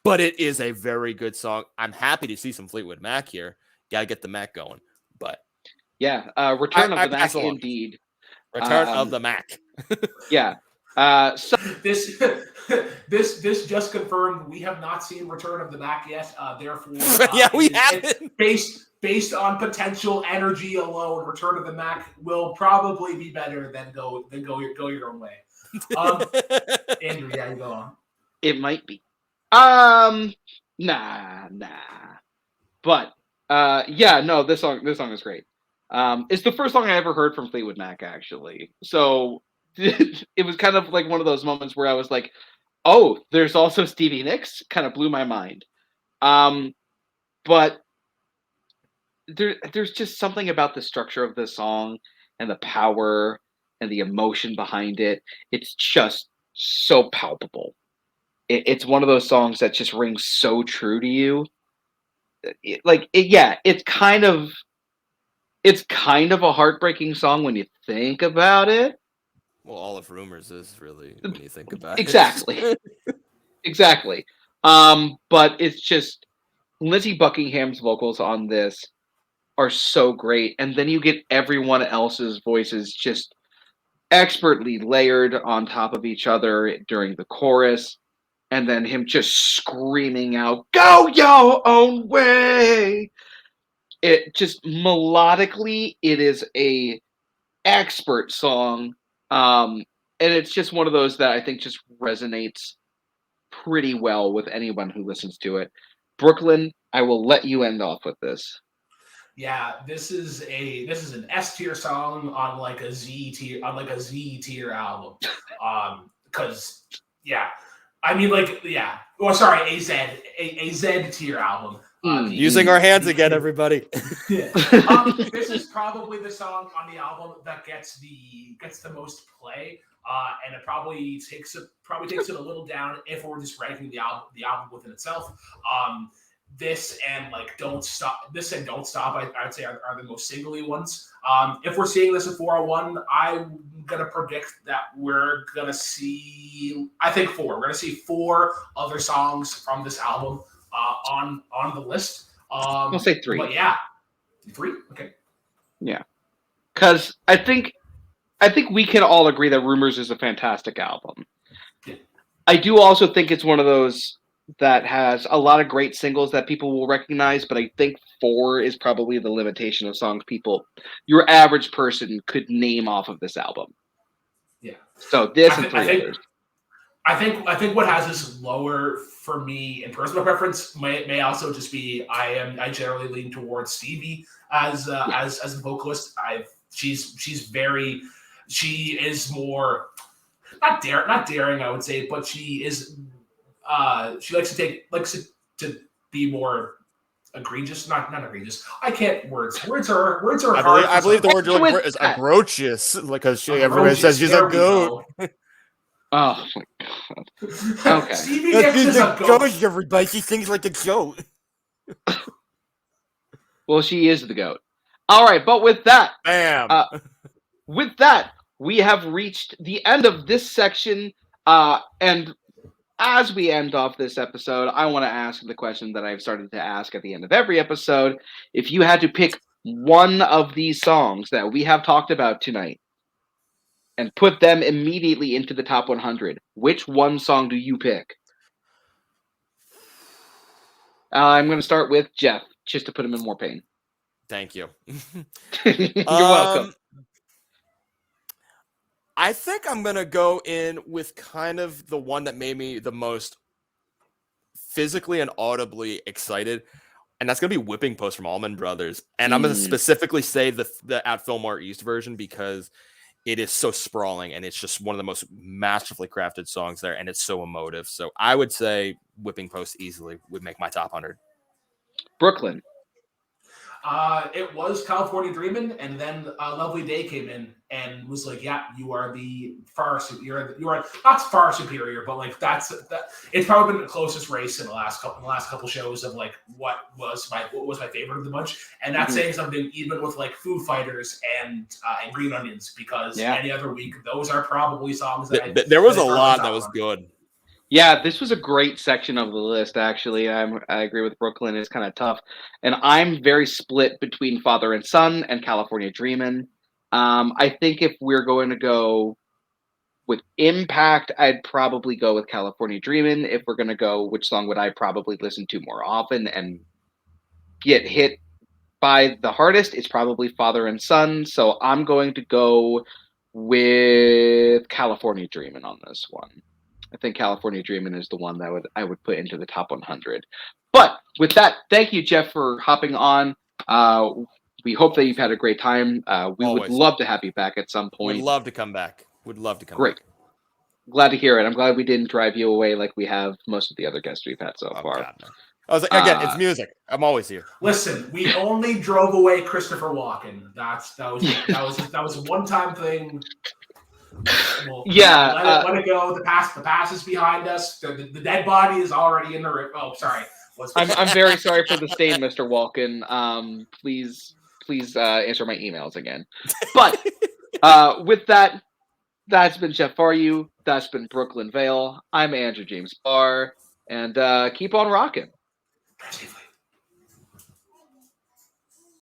But it is a very good song. I'm happy to see some Fleetwood Mac here. Got to get the Mac going. But yeah, Return of the Mac indeed. Return of the Mac. Yeah. So this just confirmed we have not seen Return of the Mac yet. Therefore, yeah, we haven't. Based on potential energy alone, Return of the Mac will probably be better than go your own way. Andrew, yeah, you go on. It might be. Nah. But yeah, no, this song is great. It's the first song I ever heard from Fleetwood Mac, actually. So it was kind of like one of those moments where I was like, oh, there's also Stevie Nicks. Kind of blew my mind. But there's just something about the structure of this song and the power and the emotion behind it. It's just so palpable. It's one of those songs that just rings so true to you. It's kind of It's kind of a heartbreaking song when you think about it. Well, all of Rumors is really when you think about Exactly. it. Exactly. But it's just Lindsey Buckingham's vocals on this are so great, and then you get everyone else's voices just expertly layered on top of each other during the chorus, and then him just screaming out, "Go your own way!" It just melodically, it is a expert song, and it's just one of those that I think just resonates pretty well with anyone who listens to it. Brooklyn, I will let you end off with this. Yeah, this is an S tier song on like a Z tier album. Because yeah, I mean like yeah. Oh, sorry, a Z tier album. Using our hands again, everybody. Yeah. This is probably the song on the album that gets the most play, and it probably takes it a little down if we're just ranking the album within itself. This and Don't Stop. I'd say are the most singly ones. If we're seeing this at 401, I'm gonna predict that we're gonna see. I think four. We're gonna see four other songs from this album on the list. I'll say three. But yeah, three. Okay. Yeah, because I think we can all agree that Rumors is a fantastic album. Yeah. I do also think it's one of those that has a lot of great singles that people will recognize, but I think four is probably the limitation of songs your average person could name off of this album. Yeah. So this and three others. I think what has this lower for me in personal preference may also just be I generally lean towards Stevie as a vocalist. She is more not daring I would say, but she is she likes to be more egregious, not egregious. I can't words. Words are hard. I believe the word you're looking for is atrocious, because everyone says she's a goat. Oh my god. Okay. Stevie Nicks is a goat. Everybody, she sings like a goat. Well, she is the goat. All right, but with that, bam. With that, we have reached the end of this section, and as we end off this episode, I want to ask the question that I've started to ask at the end of every episode. If you had to pick one of these songs that we have talked about tonight and put them immediately into the top 100, which one song do you pick? I'm going to start with Jeff, just to put him in more pain. Thank you. You're welcome. I think I'm going to go in with kind of the one that made me the most physically and audibly excited, and that's going to be Whipping Post from Allman Brothers. And I'm going to specifically say the at Fillmore East version because it is so sprawling, and it's just one of the most masterfully crafted songs there, and it's so emotive. So I would say Whipping Post easily would make my top 100. Brooklyn. It was California Dreamin', and then Lovely Day came in and was like, "Yeah, you are you are not far superior, but it's probably been the closest race in the last couple shows of what was my favorite of the bunch, and that's saying something even with Foo Fighters and Green Onions, because any other week those are probably songs that there was a lot that was good. Yeah, this was a great section of the list, actually. I agree with Brooklyn. It's kind of tough. And I'm very split between Father and Son and California Dreamin'. I think if we're going to go with impact, I'd probably go with California Dreamin'. If we're going to go, which song would I probably listen to more often and get hit by the hardest, it's probably Father and Son. So I'm going to go with California Dreamin' on this one. I think California Dreamin' is the one that I would put into the top 100. But with that, thank you, Jeff, for hopping on. We hope that you've had a great time. We Always. would love to have you back at some point. We'd love to come back. Great. Glad to hear it. I'm glad we didn't drive you away like we have most of the other guests we've had so far. God, no. I was again, it's music. I'm always here. Listen, we only drove away Christopher Walken. That was a one-time thing. Well, let it go. The past is behind us. The dead body is already in the river. Oh, sorry. I'm very sorry for the stain, Mr. Walken. Please please answer my emails again. But with that, that's been Jeff Varju. That's been Brooklyn Vale. I'm Andrew James Barr, and keep on rocking.